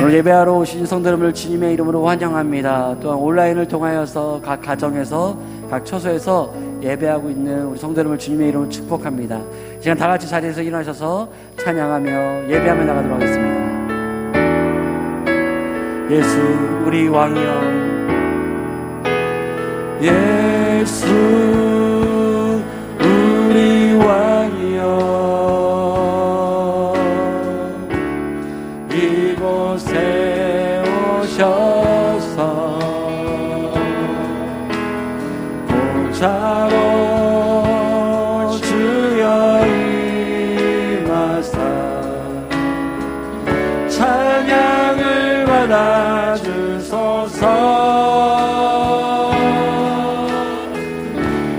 오늘 예배하러 오신 성도 여러분을 주님의 이름으로 환영합니다. 또한 온라인을 통하여서 각 가정에서 각 처소에서 예배하고 있는 우리 성도 여러분을 주님의 이름으로 축복합니다. 이 시간 다 같이 자리에서 일어나셔서 찬양하며 예배하며 나가도록 하겠습니다. 예수 우리 왕이여, 예수 우리 왕이여, 이곳에 오셔서 보좌로 주여 임하사 찬양을 받아주소서.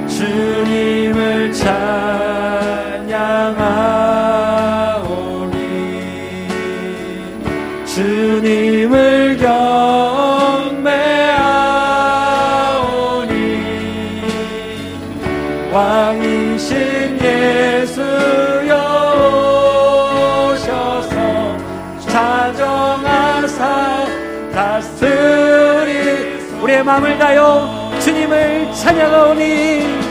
주님을 찬양하오니 주님을 경배하오니 왕이신 예수여 오셔서 찬송하사 다스리. 우리의 마음을 다여 주님을 찬양하오니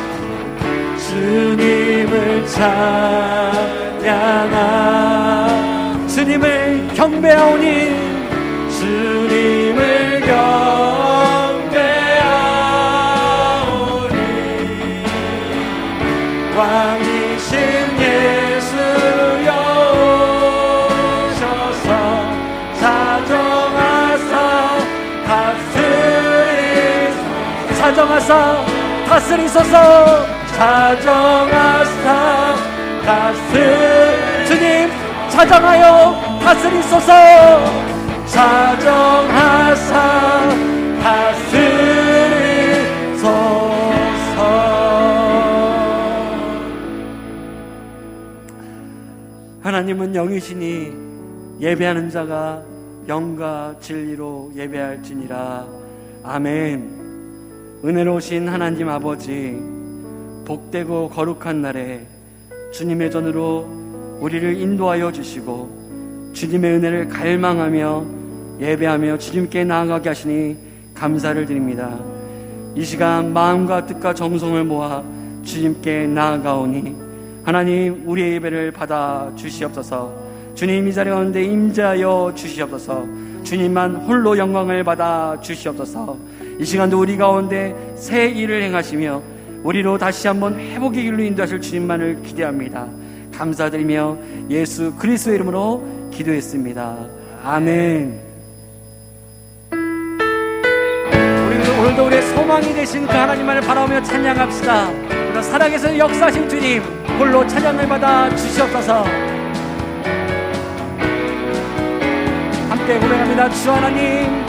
주님을 찬양하 주님을 경배하오니 주님을 경배하오니 왕이신 예수여 오셔서 사정하사 다스리소서. 사정하사 주님 사정하여 다스리소서. 사정하사 다스리소서. 하나님은 영이시니 예배하는 자가 영과 진리로 예배할지니라. 아멘. 은혜로우신 하나님 아버지, 복되고 거룩한 날에 주님의 전으로 우리를 인도하여 주시고 주님의 은혜를 갈망하며 예배하며 주님께 나아가게 하시니 감사를 드립니다. 이 시간 마음과 뜻과 정성을 모아 주님께 나아가오니 하나님 우리의 예배를 받아 주시옵소서. 주님 이 자리 가운데 임재하여 주시옵소서. 주님만 홀로 영광을 받아 주시옵소서. 이 시간도 우리 가운데 새 일을 행하시며 우리로 다시 한번 회복의 길로 인도하실 주님만을 기대합니다. 감사드리며 예수 그리스도의 이름으로 기도했습니다. 아멘. 우리는 오늘도 우리의 소망이 되신 그 하나님만을 바라보며 찬양합시다. 오늘 사랑에서 역사하신 주님 홀로 찬양을 받아 주시옵소서. 함께 고백합니다. 주 하나님,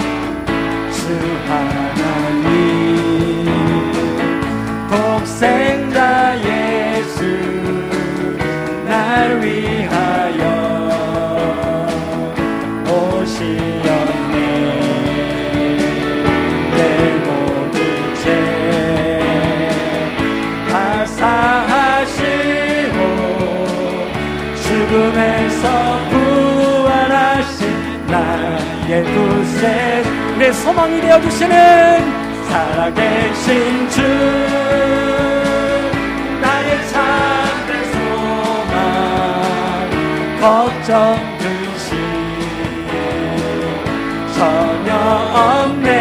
주 하나님, 독생자 예수 날 위하여 오시었네. 내 모든 죄 다 사하시고 죽음에서 부활하신 나의 구세, 내 소망이 되어주시는 살아계신 주, 나의 참된 소망, 걱정 근심 전혀 없네.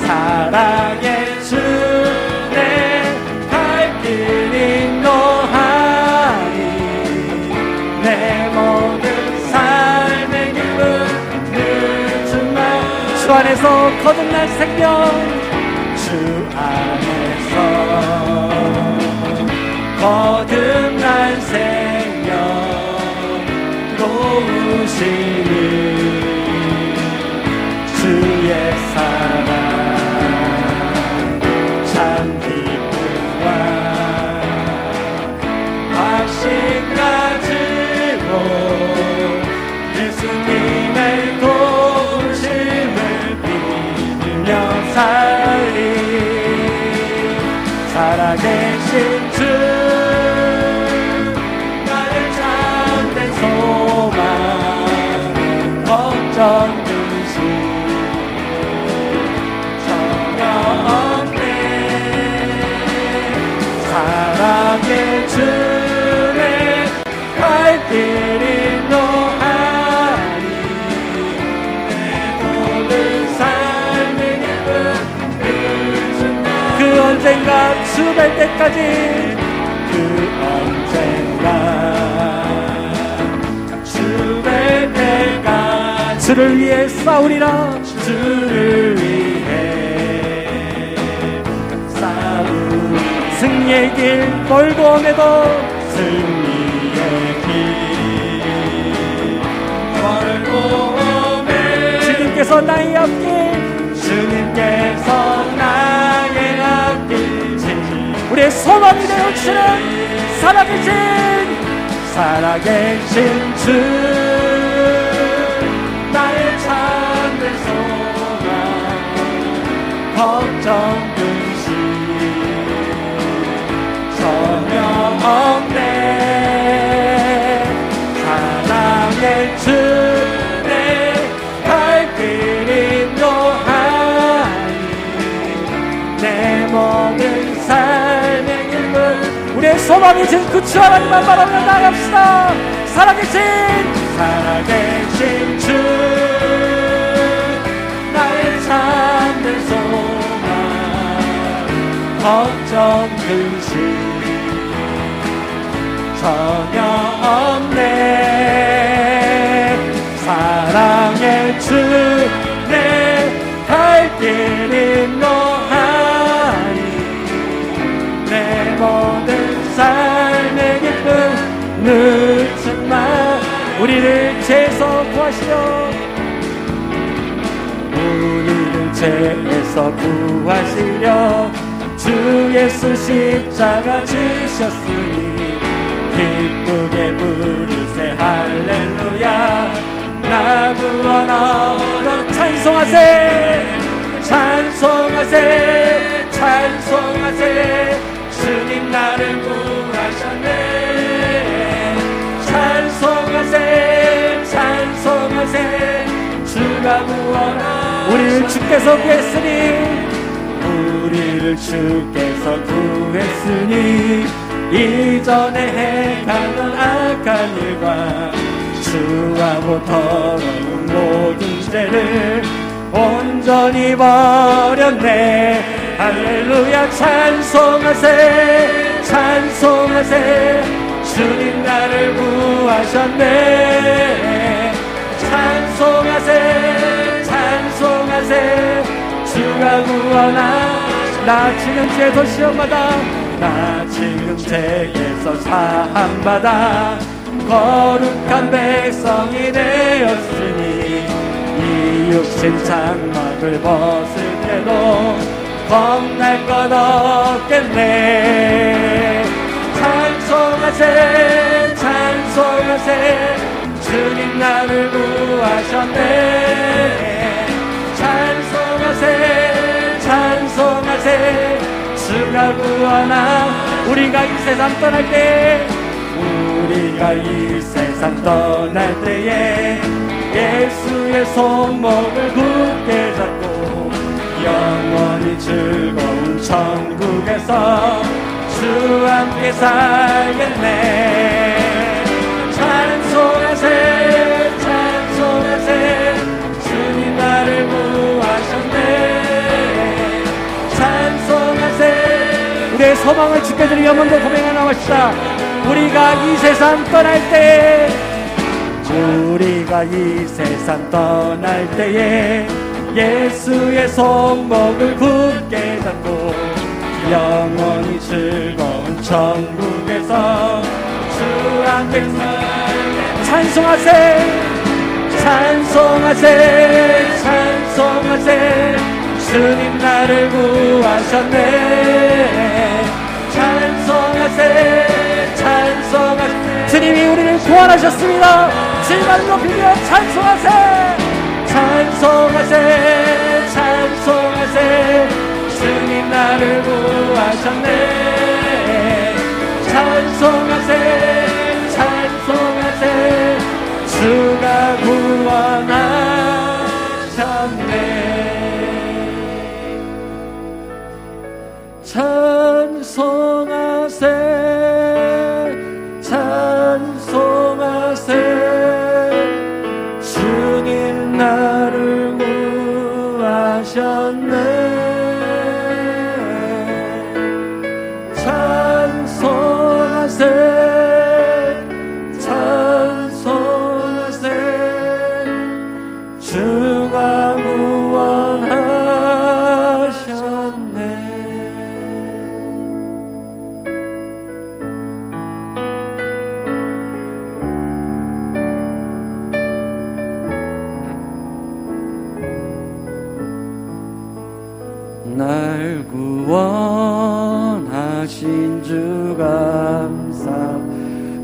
사랑의 주 내 갈 길 인도하니 내 모든 삶의 기쁨 늘 주만. 주 안에서 거듭난 생명, 주 안에서 거듭난 생명 놓으시는 주의 사랑 참 기쁨과 확신 가지고 예수님의 도우심을 믿으며 살리. 살아계신 주 나의 참된 소망, 사랑의 주내 갈 길이 노하니 내 모든 삶의 기쁨 그 언젠가 주 뵐 때까지 그 언젠가 주 뵐 때까지 주를 위해 싸우리라 주를 위해 승리의 길 멀고 오매도 승리의 길 멀고 오매 주님께서 나의 앞길 주님께서 나의 앞길 우리의 소망이 되어주시는 살아계신 주 나의 참된 소망 걱정 근심 전혀 없네 사랑의 주 내 갈 길이 노하니 내 모든 삶의 길은 우리의 소망이 진 그 주 하나님만 바라보며 나아갑시다 살아계신 주 나의 참된 소망 걱정 근심 전혀 없네 사랑의 주 내 갈 길이 노하니 내 모든 삶의 기쁨 늦지마 우리를 죄에서 구하시려 우리를 죄에서 구하시려 주 예수 십자가 지셨으니 기쁘게 부르세 할렐루야 나 구원하러 찬송하세 주님 나를 구하셨네 찬송하세 주가 구원하셨네 우리를 주께서 구했으니 이전에 행하던 악한 일과 주하고 더러운 모든 죄를 온전히 버렸네 할렐루야 찬송하세 주님 나를 구하셨네 찬송하세 주가 구원하 나 지금 죄에서 시험받아 나 지금 죄에서 사함받아 거룩한 백성이 되었으니 이 육신 장막을 벗을 때도 겁날 것 없겠네 찬송하세 주님 나를 구하셨네 찬송하세 주가 구원하 우리가 이 세상 떠날 때에 예수의 손목을 굳게 잡고 영원히 즐거운 천국에서 주와 함께 살겠네 찬송하세 주님 나를 구하셨네 찬송하세 우리의 소망을 주께 드리며 먼저 고백해 나갑시다 우리가 이 세상 떠날 때에 예수의 손목을 굳게 잡고 영원히 즐거운 천국에서 주 함께 찬송하세 주님 나를 구하셨네 찬송하세 주님이 우리를 구원하셨습니다 주님을 높이며 찬송하세 주님 나를 구하셨네 찬송하세 주가 구원하셨네 찬송하세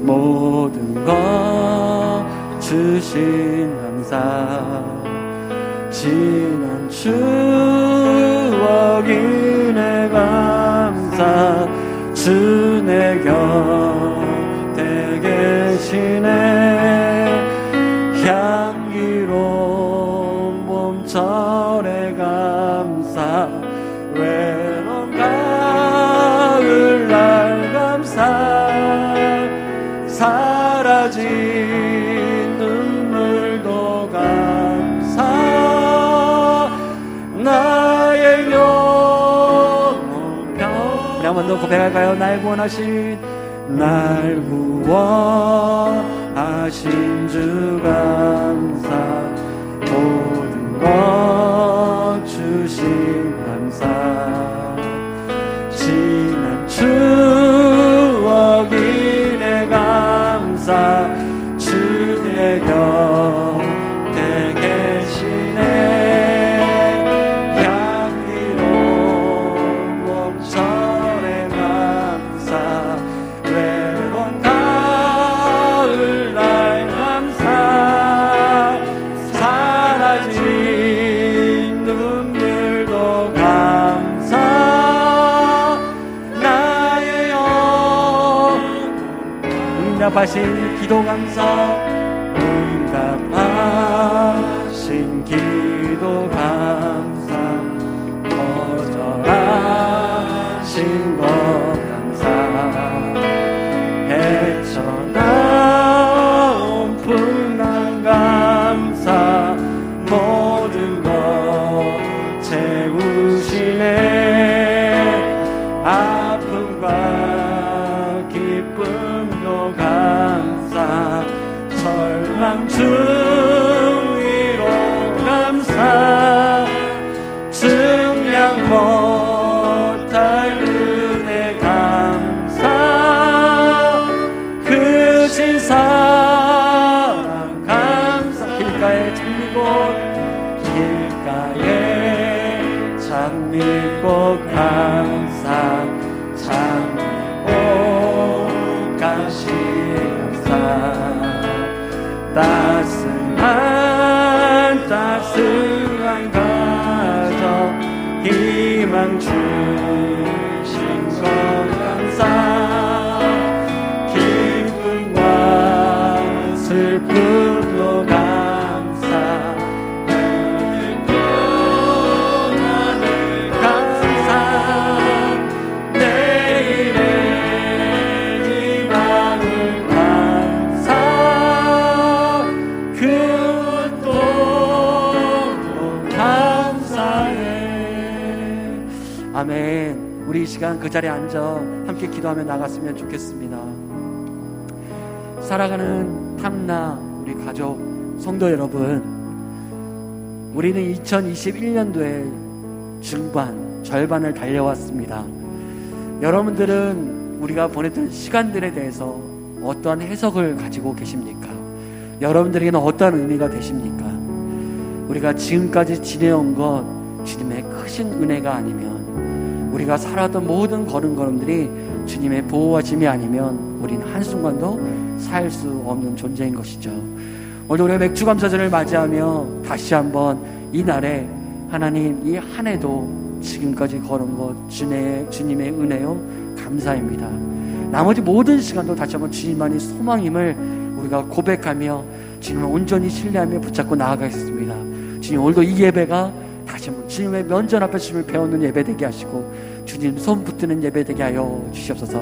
모든 것 주신 감사 지난 추억이 내 감사 주 내 곁에 계시네 향기로운 봄철의 감사 외로운 가을날 감사 사라진 눈물도 감사 나의 영혼 우리 한 번 더 고백할까요? 날 구원하신 날 구원하신 주 감사 모든 것 주신 감사 지난 추억이 내 감사 주의 곁에 계시네 향기로운 봄철의 감사 외로운 가을날 감사 사라진 눈물도 감사 나의 영혼 응답하신 기도 감사 응답하신 기도 감사 거절하신 것 감사 헤쳐나온 풍랑 감사 모든 것 채우시네 아픔과 기쁨도 감사 절망 중위로 감사 증량 못할 은혜 감사 크신 사랑 감사 길가에 장미꽃 길가에 장미꽃 감사 장미꽃 가시 감사 따스한 가정 희망 주신 것 감사 기쁨과 슬픔도 감사 모든 고난을 감사 내일의 희망을 감사 그것도 감사해. 아멘. 우리 이 시간 그 자리에 앉아 함께 기도하며 나갔으면 좋겠습니다. 살아가는 탐나 우리 가족 성도 여러분, 우리는 2021년도에 절반을 달려왔습니다. 여러분들은 우리가 보냈던 시간들에 대해서 어떠한 해석을 가지고 계십니까? 여러분들에게는 어떠한 의미가 되십니까? 우리가 지금까지 지내온 것 주님의 크신 은혜가 아니면, 우리가 살았던 모든 걸음걸음들이 주님의 보호하심이 아니면 우리는 한순간도 살 수 없는 존재인 것이죠. 오늘 우리가 맥주감사절을 맞이하며 다시 한번 이 날에 하나님, 이 한 해도 지금까지 걸은 것 주님의 은혜요 감사입니다. 나머지 모든 시간도 다시 한번 주님만이 소망임을 우리가 고백하며 주님을 온전히 신뢰하며 붙잡고 나아가겠습니다. 주님, 오늘도 이 예배가 다시 한번 주님의 면전 앞에 주님을 배우는 예배 되게 하시고 주님 손 붙드는 예배 되게 하여 주시옵소서.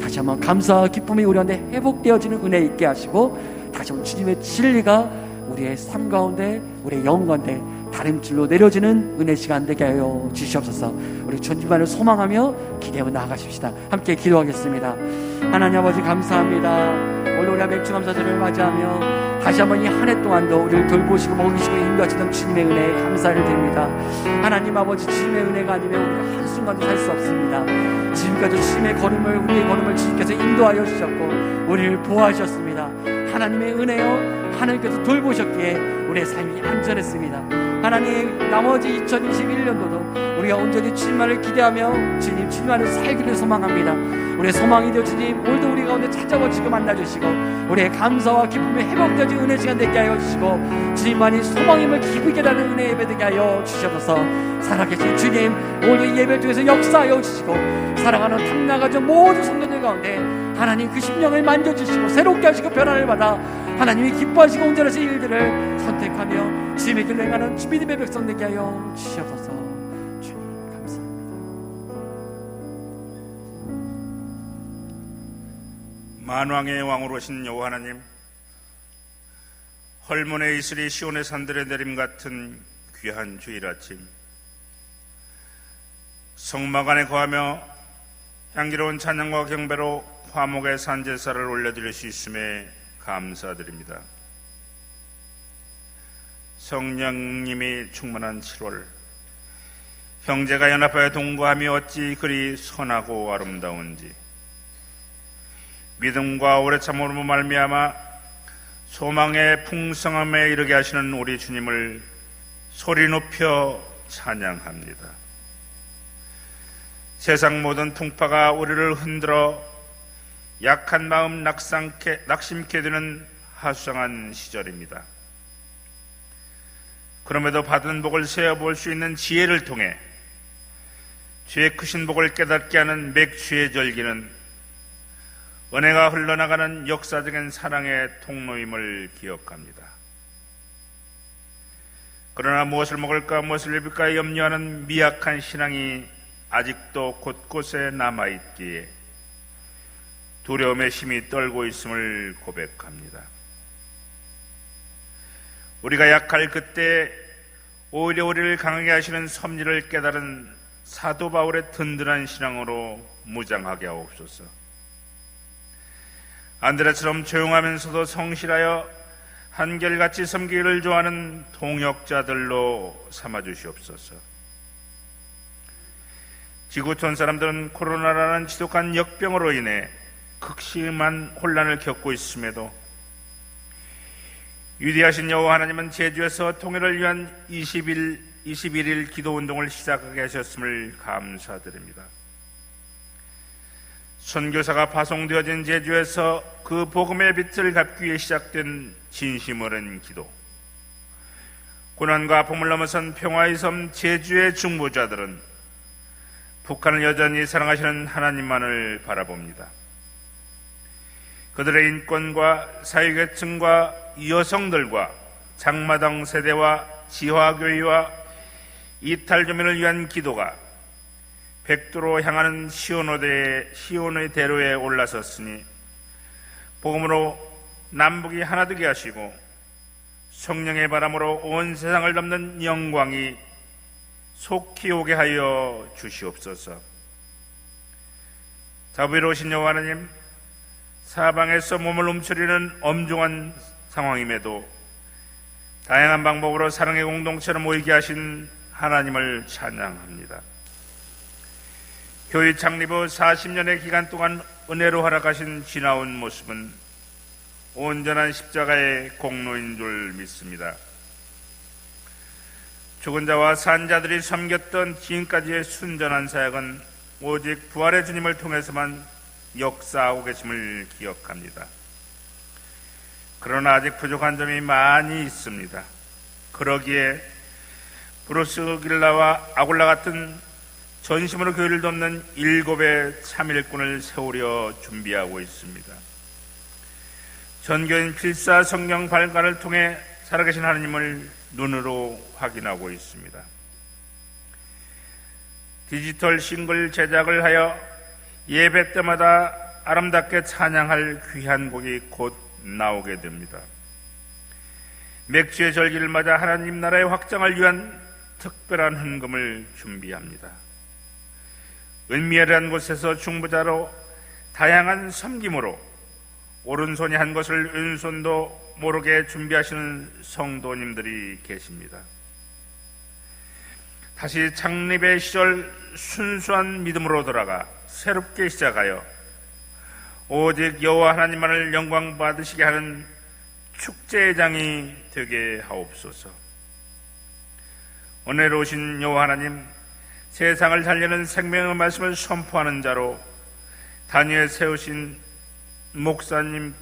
다시 한번 감사와 기쁨이 우리 가운데 회복되어지는 은혜 있게 하시고, 다시 한번 주님의 진리가 우리의 삶 가운데, 우리의 영혼 가운데 다림줄로 내려지는 은혜 시간 되게 하여 주시옵소서. 우리 주님만을 소망하며 기대하며 나아가십시다. 함께 기도하겠습니다. 하나님 아버지, 감사합니다. 오늘 우리가 맥주감사절을 맞이하며 다시 한번 이 한 해 동안도 우리를 돌보시고 먹이시고 인도하시던 주님의 은혜에 감사를 드립니다. 하나님 아버지, 주님의 은혜가 아니면 우리가 한순간도 살 수 없습니다. 지금까지 주님의 걸음을, 우리의 걸음을 주님께서 인도하여 주셨고 우리를 보호하셨습니다. 하나님의 은혜요, 하나님께서 돌보셨기에 우리의 삶이 안전했습니다. 하나님, 나머지 2021년도도 우리가 온전히 주님만을 기대하며 주님만을 살기를 소망합니다. 우리의 소망이 되어 주님, 오늘도 우리 가운데 찾아오시고 만나주시고 우리의 감사와 기쁨이 회복되어진 은혜 시간 되게 하여 주시고 주님만이 소망임을 깊이 깨닫는 은혜 예배 되게 하여 주셔서 살아계신 주님, 오늘도 이 예배를 통해서 역사하여 주시고 살아가는 탐나가정 모든 성도들 가운데 하나님 그 심령을 만져주시고 새롭게 하시고 변화를 받아 하나님이 기뻐하시고 온전하신 일들을 선택하며 주님의 길을 행하는 믿음의 백성 되게 하여 주시옵소서. 주님 감사합니다. 만왕의 왕으로 오신 여호와 하나님, 헐몬의 이슬이 시온의 산들의 내림 같은 귀한 주일 아침, 성막 안에 거하며 향기로운 찬양과 경배로 화목의 산제사를 올려드릴 수 있음에 감사드립니다. 성령님이 충만한 7월, 형제가 연합하여 동거함이 어찌 그리 선하고 아름다운지, 믿음과 오래 참음으로 말미암아 소망의 풍성함에 이르게 하시는 우리 주님을 소리 높여 찬양합니다. 세상 모든 풍파가 우리를 흔들어 약한 마음 낙심케 되는 하수상한 시절입니다. 그럼에도 받은 복을 세어볼 수 있는 지혜를 통해 주의 크신 복을 깨닫게 하는 맥주의 절기는 은혜가 흘러나가는 역사적인 사랑의 통로임을 기억합니다. 그러나 무엇을 먹을까 무엇을 입을까 염려하는 미약한 신앙이 아직도 곳곳에 남아있기에 두려움의 심이 떨고 있음을 고백합니다. 우리가 약할 그때 오히려 우리를 강하게 하시는 섭리를 깨달은 사도 바울의 든든한 신앙으로 무장하게 하옵소서. 안드레처럼 조용하면서도 성실하여 한결같이 섬기기를 좋아하는 동역자들로 삼아주시옵소서. 지구촌 사람들은 코로나라는 지독한 역병으로 인해 극심한 혼란을 겪고 있음에도 위대하신 여호와 하나님은 제주에서 통일을 위한 21일 기도운동을 시작하게 하셨음을 감사드립니다. 선교사가 파송되어진 제주에서 그 복음의 빛을 갚기 위해 시작된 진심 어린 기도, 고난과 아픔을 넘어선 평화의 섬 제주의 중보자들은 북한을 여전히 사랑하시는 하나님만을 바라봅니다. 그들의 인권과 사회계층과 여성들과 장마당 세대와 지화교회와 이탈주민을 위한 기도가 백두로 향하는 시온의 대로에 올라섰으니 복음으로 남북이 하나 되게 하시고 성령의 바람으로 온 세상을 덮는 영광이 속히 오게 하여 주시옵소서. 자비로우신 여호와 하나님, 사방에서 몸을 움츠리는 엄중한 상황임에도 다양한 방법으로 사랑의 공동체로 모이게 하신 하나님을 찬양합니다. 교회 창립 후 40년의 기간 동안 은혜로 허락하신 지나온 모습은 온전한 십자가의 공로인 줄 믿습니다. 죽은 자와 산 자들이 섬겼던 지금까지의 순전한 사역은 오직 부활의 주님을 통해서만 역사하고 계심을 기억합니다. 그러나 아직 부족한 점이 많이 있습니다. 그러기에 브루스 길라와 아굴라 같은 전심으로 교회를 돕는 7의 참일꾼을 세우려 준비하고 있습니다. 전교인 필사 성령 발간을 통해 살아계신 하나님을 눈으로 확인하고 있습니다. 디지털 싱글 제작을 하여 예배 때마다 아름답게 찬양할 귀한 곡이 곧 나오게 됩니다. 맥주의 절기를 맞아 하나님 나라의 확장을 위한 특별한 헌금을 준비합니다. 은미애란 곳에서 중보자로 다양한 섬김으로 오른손이 한 것을 왼손도 모르게 준비하시는 성도님들이 계십니다. 다시 창립의 시절 순수한 믿음으로 돌아가 새롭게 시작하여 오직 여호와 하나님만을 영광 받으시게 하는 축제의 장이 되게 하옵소서. 은혜로우신 여호와 하나님, 세상을 살리는 생명의 말씀을 선포하는 자로 단위에 세우신 목사님을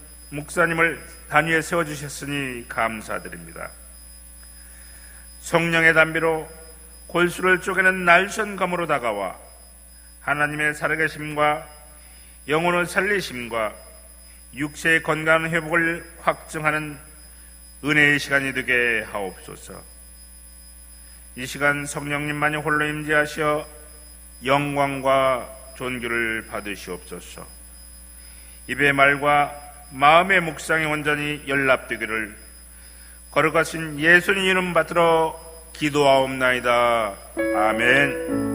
단위에 세워주셨으니 감사드립니다. 성령의 담비로 골수를 쪼개는 날선검으로 다가와 하나님의 살아계심과 영혼의 살리심과 육체의 건강한 회복을 확증하는 은혜의 시간이 되게 하옵소서. 이 시간 성령님만이 홀로 임재하시어 영광과 존귀를 받으시옵소서. 입의 말과 마음의 묵상이 온전히 연합되기를 거룩하신 예수님 이름 받들어 기도하옵나이다. 아멘.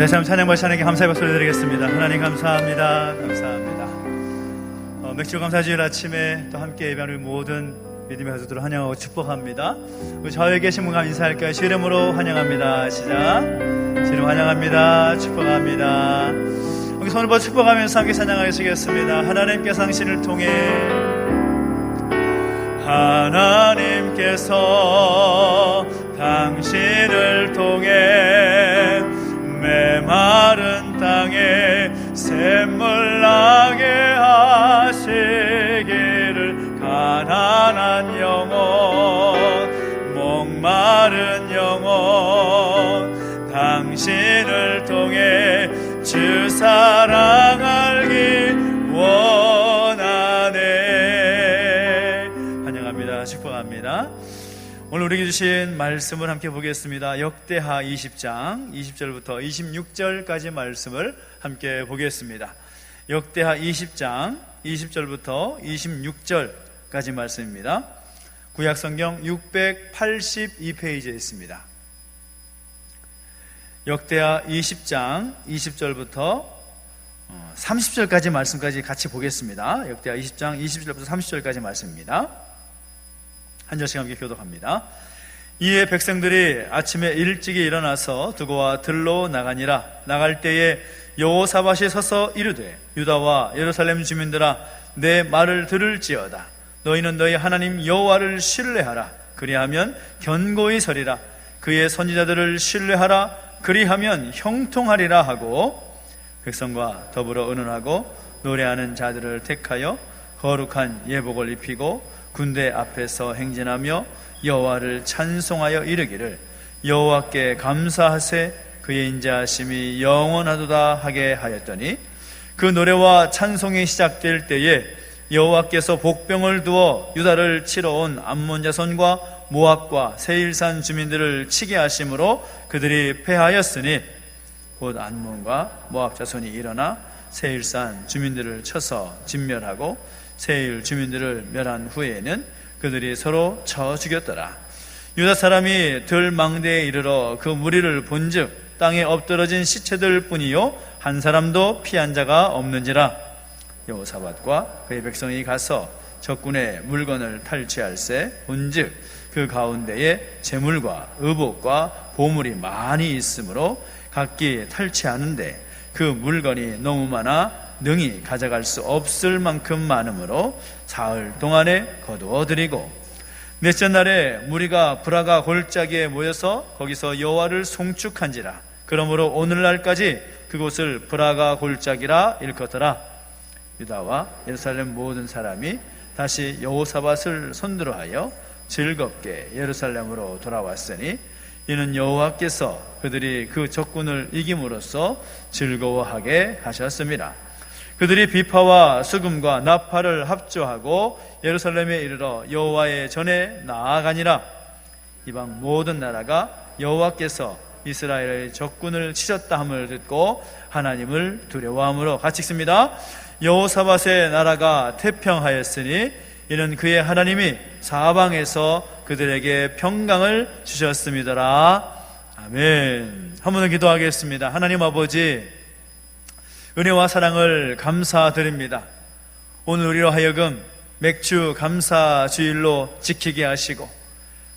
다시 한번 찬양 발찬에게 감사의 박수를 드리겠습니다. 하나님 감사합니다. 감사합니다. 맥주 감사주일 아침에 또 함께 예배하는 모든 믿음의 가족들을 환영하고 축복합니다. 우리 좌우에 계신 분과 인사할까요? 주 이름으로 환영합니다. 시작. 주 이름 환영합니다. 축복합니다. 우리 손을 뻗어 축복하면서 함께 찬양하시겠습니다. 하나님께서 당신을 통해, 하나님께서 당신을 통해 메마른 땅에 샘물 나게 하시기를, 가난한 영혼, 목마른 영혼, 당신을 통해 주 사랑 알기 원하네. 환영합니다. 축복합니다. 오늘 우리에게 주신 말씀을 함께 보겠습니다. 역대하 20장 20절부터 26절까지 말씀을 함께 보겠습니다. 역대하 20장 20절부터 26절까지 말씀입니다. 구약성경 682페이지에 있습니다. 역대하 20장 20절부터 30절까지 말씀까지 같이 보겠습니다. 역대하 20장 20절부터 30절까지 말씀입니다. 한 절씩 함께 교독합니다. 이에 백성들이 아침에 일찍이 일어나서 두고와 들로 나가니라. 나갈 때에 여호사밧이 서서 이르되, 유다와 예루살렘 주민들아, 내 말을 들을지어다. 너희는 너희 하나님 여호와를 신뢰하라. 그리하면 견고히 서리라. 그의 선지자들을 신뢰하라. 그리하면 형통하리라 하고, 백성과 더불어 의논하고 노래하는 자들을 택하여 거룩한 예복을 입히고 군대 앞에서 행진하며 여호와를 찬송하여 이르기를, 여호와께 감사하세, 그의 인자하심이 영원하도다 하게 하였더니, 그 노래와 찬송이 시작될 때에 여호와께서 복병을 두어 유다를 치러 온 암몬 자손과 모압과 세일산 주민들을 치게 하심으로 그들이 패하였으니, 곧 암몬과 모압 자손이 일어나 세일산 주민들을 쳐서 진멸하고 세일 주민들을 멸한 후에는 그들이 서로 쳐 죽였더라. 유다 사람이 들망대에 이르러 그 무리를 본즉 땅에 엎드러진 시체들 뿐이요 한 사람도 피한 자가 없는지라. 여호사밧과 그의 백성이 가서 적군의 물건을 탈취할세 본즉 그 가운데에 재물과 의복과 보물이 많이 있으므로 각기 탈취하는데 그 물건이 너무 많아 능히 가져갈 수 없을 만큼 많으므로 사흘 동안에 거두어들이고, 넷째 날에 무리가 브라가 골짜기에 모여서 거기서 여호와를 송축한지라. 그러므로 오늘날까지 그곳을 브라가 골짜기라 일컫더라. 유다와 예루살렘 모든 사람이 다시 여호사밧을 손들어하여 즐겁게 예루살렘으로 돌아왔으니, 이는 여호와께서 그들이 그 적군을 이김으로써 즐거워하게 하셨습니다. 그들이 비파와 수금과 나팔을 합주하고 예루살렘에 이르러 여호와의 전에 나아가니라. 이방 모든 나라가 여호와께서 이스라엘의 적군을 치셨다 함을 듣고 하나님을 두려워함으로, 같이 읽습니다. 여호사밧의 나라가 태평하였으니 이는 그의 하나님이 사방에서 그들에게 평강을 주셨음이더라. 아멘. 한 번 더 기도하겠습니다. 하나님 아버지, 은혜와 사랑을 감사드립니다. 오늘 우리로 하여금 맥주 감사 주일로 지키게 하시고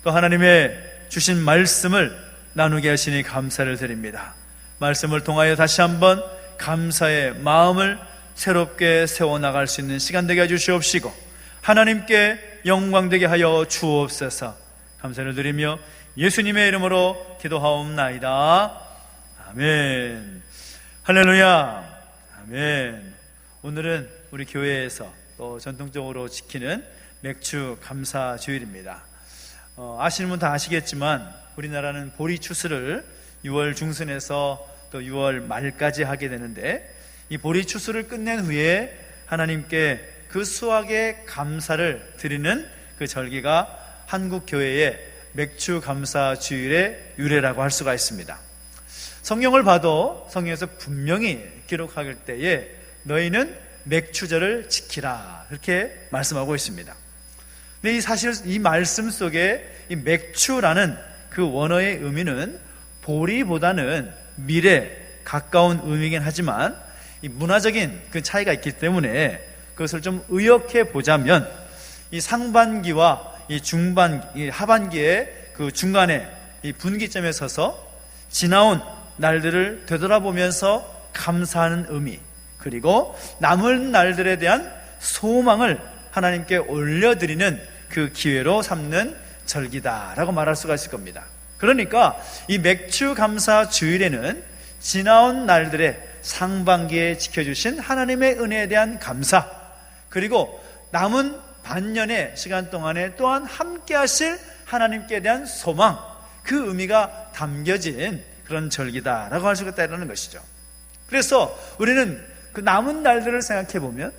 또 하나님의 주신 말씀을 나누게 하시니 감사를 드립니다. 말씀을 통하여 다시 한번 감사의 마음을 새롭게 세워나갈 수 있는 시간 되게 해주시옵시고 하나님께 영광되게 하여 주옵소서. 감사를 드리며 예수님의 이름으로 기도하옵나이다. 아멘. 할렐루야. 아멘. 오늘은 우리 교회에서 또 전통적으로 지키는 맥주 감사 주일입니다. 아시는 분 다 아시겠지만 우리나라는 보리 추수를 6월 중순에서 또 6월 말까지 하게 되는데, 이 보리 추수를 끝낸 후에 하나님께 그 수확의 감사를 드리는 그 절기가 한국 교회의 맥주 감사 주일의 유래라고 할 수가 있습니다. 성경을 봐도 성경에서 분명히 기록할 때에 너희는 맥주절을 지키라 이렇게 말씀하고 있습니다. 근데 사실 이 말씀 속에 이 맥주라는 그 원어의 의미는 보리보다는 밀에 가까운 의미이긴 하지만 이 문화적인 그 차이가 있기 때문에 그것을 좀 의역해 보자면 이 상반기와 이 이 하반기의 그 중간에 이 분기점에 서서 지나온 날들을 되돌아보면서 감사하는 의미, 그리고 남은 날들에 대한 소망을 하나님께 올려드리는 그 기회로 삼는 절기다라고 말할 수가 있을 겁니다. 그러니까 이 맥주 감사 주일에는 지나온 날들의 상반기에 지켜주신 하나님의 은혜에 대한 감사, 그리고 남은 반년의 시간 동안에 또한 함께 하실 하나님께 대한 소망, 그 의미가 담겨진 그런 절기다라고 할 수 있다는 것이죠. 그래서 우리는 그 남은 날들을 생각해 보면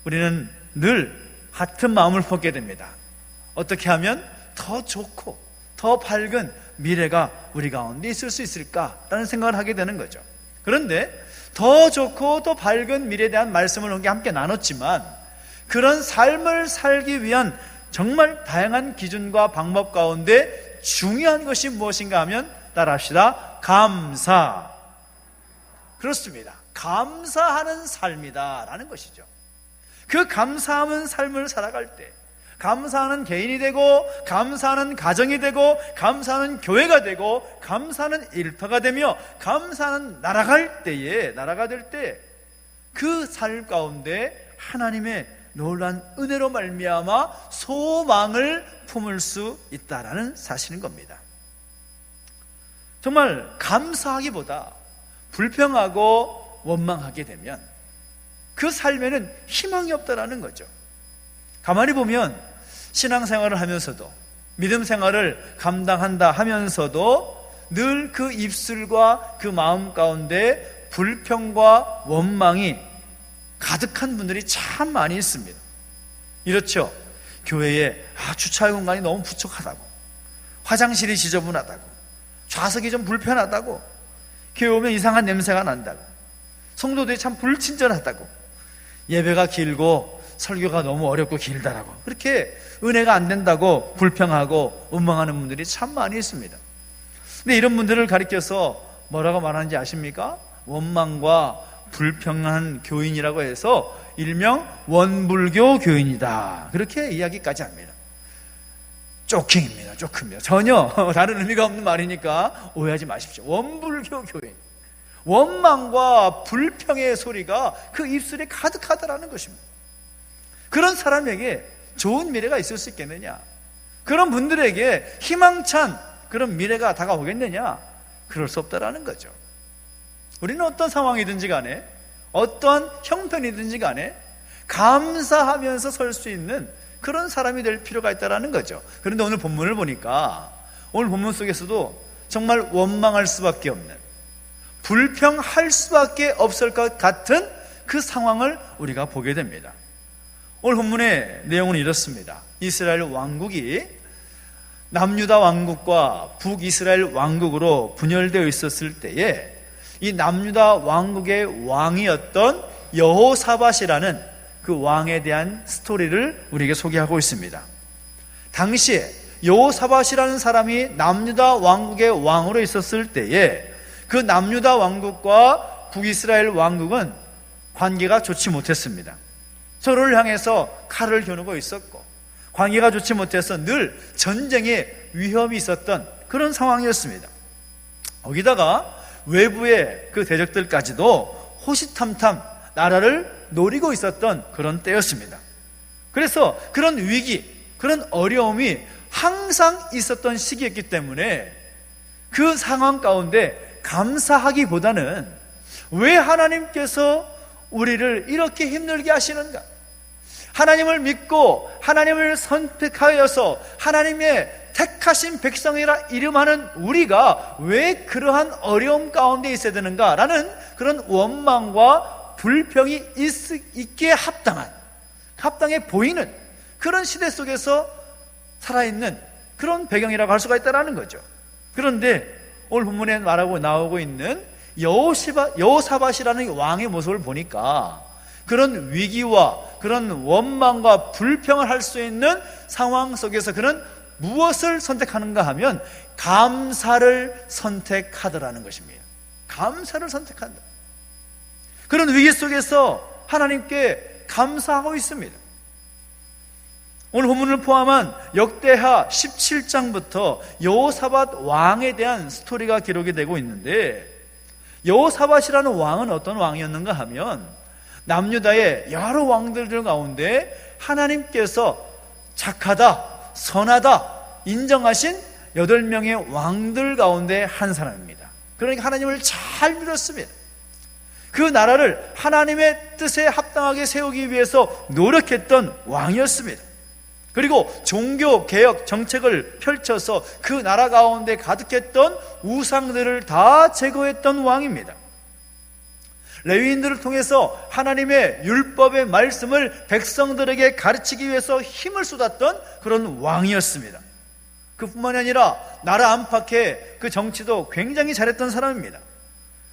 우리는 늘 같은 마음을 먹게 됩니다. 어떻게 하면 더 좋고 더 밝은 미래가 우리 가운데 있을 수 있을까라는 생각을 하게 되는 거죠. 그런데 더 좋고 더 밝은 미래에 대한 말씀을 함께 나눴지만, 그런 삶을 살기 위한 정말 다양한 기준과 방법 가운데 중요한 것이 무엇인가 하면 따라합시다. 감사. 그렇습니다. 감사하는 삶이다라는 것이죠. 그 감사하는 삶을 살아갈 때 감사하는 개인이 되고, 감사하는 가정이 되고, 감사하는 교회가 되고, 감사하는 일터가 되며, 감사하는 나라가 될 때 그 삶 가운데 하나님의 놀라운 은혜로 말미암아 소망을 품을 수 있다라는 사실인 겁니다. 정말 감사하기보다 불평하고 원망하게 되면 그 삶에는 희망이 없다라는 거죠. 가만히 보면 신앙생활을 하면서도, 믿음 생활을 감당한다 하면서도 늘 그 입술과 그 마음 가운데 불평과 원망이 가득한 분들이 참 많이 있습니다. 이렇죠. 교회에 주차할 공간이 너무 부족하다고, 화장실이 지저분하다고, 좌석이 좀 불편하다고, 교회 오면 이상한 냄새가 난다고, 성도들이 참 불친절하다고, 예배가 길고 설교가 너무 어렵고 길다라고, 그렇게 은혜가 안 된다고 불평하고 원망하는 분들이 참 많이 있습니다. 근데 이런 분들을 가리켜서 뭐라고 말하는지 아십니까? 원망과 불평한 교인이라고 해서 일명 원불교 교인이다, 그렇게 이야기까지 합니다. 쪼킹입니다. 쪼크입니다. 전혀 다른 의미가 없는 말이니까 오해하지 마십시오. 원불교 교인, 원망과 불평의 소리가 그 입술에 가득하다라는 것입니다. 그런 사람에게 좋은 미래가 있을 수 있겠느냐? 그런 분들에게 희망찬 그런 미래가 다가오겠느냐? 그럴 수 없다라는 거죠. 우리는 어떤 상황이든지 간에, 어떤 형편이든지 간에 감사하면서 설 수 있는 그런 사람이 될 필요가 있다라는 거죠. 그런데 오늘 본문을 보니까, 오늘 본문 속에서도 정말 원망할 수밖에 없는, 불평할 수밖에 없을 것 같은 그 상황을 우리가 보게 됩니다. 오늘 본문의 내용은 이렇습니다. 이스라엘 왕국이 남유다 왕국과 북이스라엘 왕국으로 분열되어 있었을 때에 이 남유다 왕국의 왕이었던 여호사밧이라는 그 왕에 대한 스토리를 우리에게 소개하고 있습니다. 당시에 여호사밧이라는 사람이 남유다 왕국의 왕으로 있었을 때에 그 남유다 왕국과 북이스라엘 왕국은 관계가 좋지 못했습니다. 서로를 향해서 칼을 겨누고 있었고, 관계가 좋지 못해서 늘 전쟁의 위험이 있었던 그런 상황이었습니다. 거기다가 외부의 그 대적들까지도 호시탐탐 나라를 노리고 있었던 그런 때였습니다. 그래서 그런 위기, 그런 어려움이 항상 있었던 시기였기 때문에 그 상황 가운데 감사하기보다는 왜 하나님께서 우리를 이렇게 힘들게 하시는가? 하나님을 믿고 하나님을 선택하여서 하나님의 택하신 백성이라 이름하는 우리가 왜 그러한 어려움 가운데 있어야 되는가라는 그런 원망과 불평이 있기에 합당해 보이는 그런 시대 속에서 살아있는 그런 배경이라고 할 수가 있다는 거죠. 그런데 오늘 본문에 나오고 있는 여호사밧이라는 왕의 모습을 보니까 그런 위기와 그런 원망과 불평을 할 수 있는 상황 속에서 그는 무엇을 선택하는가 하면 감사를 선택하더라는 것입니다. 감사를 선택한다. 그런 위기 속에서 하나님께 감사하고 있습니다. 오늘 본문을 포함한 역대하 17장부터 여호사밧 왕에 대한 스토리가 기록이 되고 있는데, 여호사밧이라는 왕은 어떤 왕이었는가 하면 남유다의 여러 왕들 가운데 하나님께서 착하다, 선하다 인정하신 8명의 왕들 가운데 한 사람입니다. 그러니까 하나님을 잘 믿었습니다. 그 나라를 하나님의 뜻에 합당하게 세우기 위해서 노력했던 왕이었습니다. 그리고 종교 개혁 정책을 펼쳐서 그 나라 가운데 가득했던 우상들을 다 제거했던 왕입니다. 레위인들을 통해서 하나님의 율법의 말씀을 백성들에게 가르치기 위해서 힘을 쏟았던 그런 왕이었습니다. 그뿐만이 아니라 나라 안팎의 그 정치도 굉장히 잘했던 사람입니다.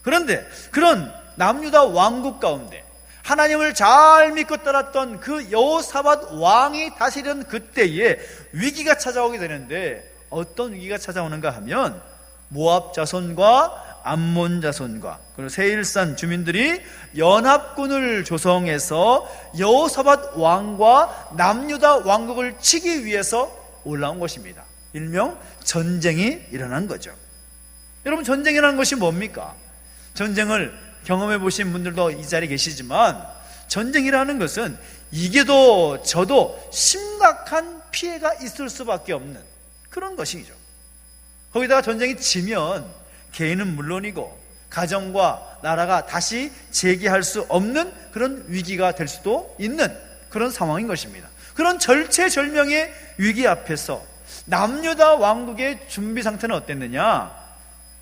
그런데 그런 남유다 왕국 가운데 하나님을 잘 믿고 따랐던 그 여호사밧 왕이 다스리던 그때에 위기가 찾아오게 되는데, 어떤 위기가 찾아오는가 하면 모압 자손과 암몬 자손과 그리고 세일산 주민들이 연합군을 조성해서 여호사밧 왕과 남유다 왕국을 치기 위해서 올라온 것입니다. 일명 전쟁이 일어난 거죠. 여러분, 전쟁이라는 것이 뭡니까? 전쟁을 경험해 보신 분들도 이 자리에 계시지만, 전쟁이라는 것은 이게도 저도 심각한 피해가 있을 수밖에 없는 그런 것이죠. 거기다가 전쟁이 지면 개인은 물론이고 가정과 나라가 다시 재기할 수 없는 그런 위기가 될 수도 있는 그런 상황인 것입니다. 그런 절체절명의 위기 앞에서 남유다 왕국의 준비 상태는 어땠느냐?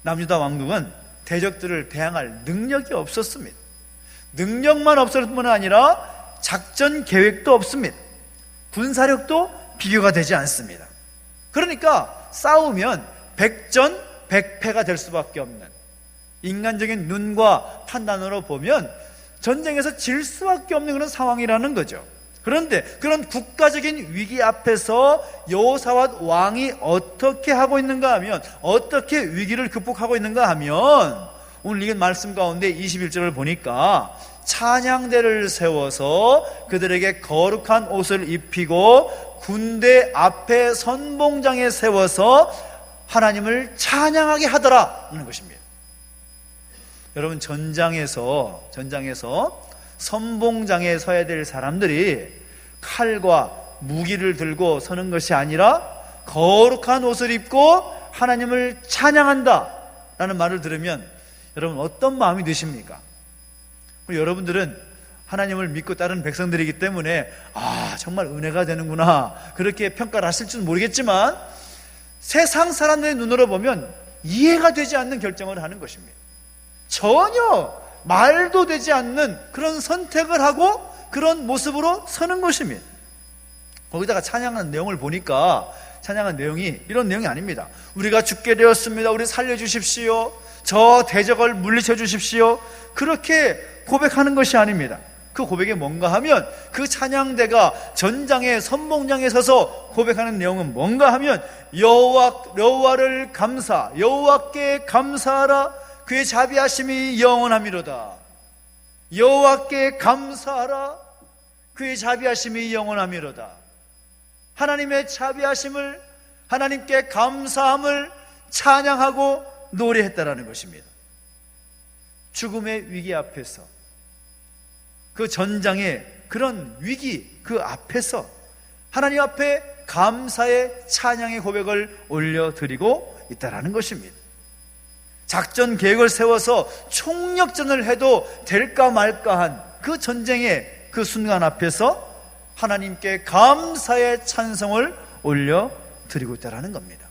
남유다 왕국은 대적들을 대항할 능력이 없었습니다. 능력만 없었을 뿐 아니라 작전 계획도 없습니다. 군사력도 비교가 되지 않습니다. 그러니까 싸우면 백전백패가 될 수밖에 없는, 인간적인 눈과 판단으로 보면 전쟁에서 질 수밖에 없는 그런 상황이라는 거죠. 그런데 그런 국가적인 위기 앞에서 여호사밧 왕이 어떻게 하고 있는가 하면, 어떻게 위기를 극복하고 있는가 하면, 오늘 이 말씀 가운데 21절을 보니까 찬양대를 세워서 그들에게 거룩한 옷을 입히고 군대 앞에 선봉장에 세워서 하나님을 찬양하게 하더라 하는 것입니다. 여러분, 전장에서 선봉장에 서야 될 사람들이 칼과 무기를 들고 서는 것이 아니라 거룩한 옷을 입고 하나님을 찬양한다 라는 말을 들으면 여러분 어떤 마음이 드십니까? 여러분들은 하나님을 믿고 따르는 백성들이기 때문에 정말 은혜가 되는구나 그렇게 평가를 하실 줄 모르겠지만, 세상 사람들의 눈으로 보면 이해가 되지 않는 결정을 하는 것입니다. 전혀 말도 되지 않는 그런 선택을 하고 그런 모습으로 서는 것입니다. 거기다가 찬양하는 내용을 보니까 찬양한 내용이 이런 내용이 아닙니다. 우리가 죽게 되었습니다. 우리 살려주십시오. 저 대적을 물리쳐 주십시오. 그렇게 고백하는 것이 아닙니다. 그 고백이 뭔가 하면, 그 찬양대가 전장의 선봉장에 서서 고백하는 내용은 뭔가 하면, 여호와를 여호와께 감사하라. 그의 자비하심이 영원하미로다. 여호와께 감사하라. 그의 자비하심이 영원하미로다. 하나님의 자비하심을, 하나님께 감사함을 찬양하고 노래했다라는 것입니다. 죽음의 위기 앞에서, 그 전장의 그런 위기 그 앞에서 하나님 앞에 감사의 찬양의 고백을 올려드리고 있다라는 것입니다. 작전 계획을 세워서 총력전을 해도 될까 말까한 그 전쟁의 그 순간 앞에서 하나님께 감사의 찬송을 올려드리고 있다는 겁니다.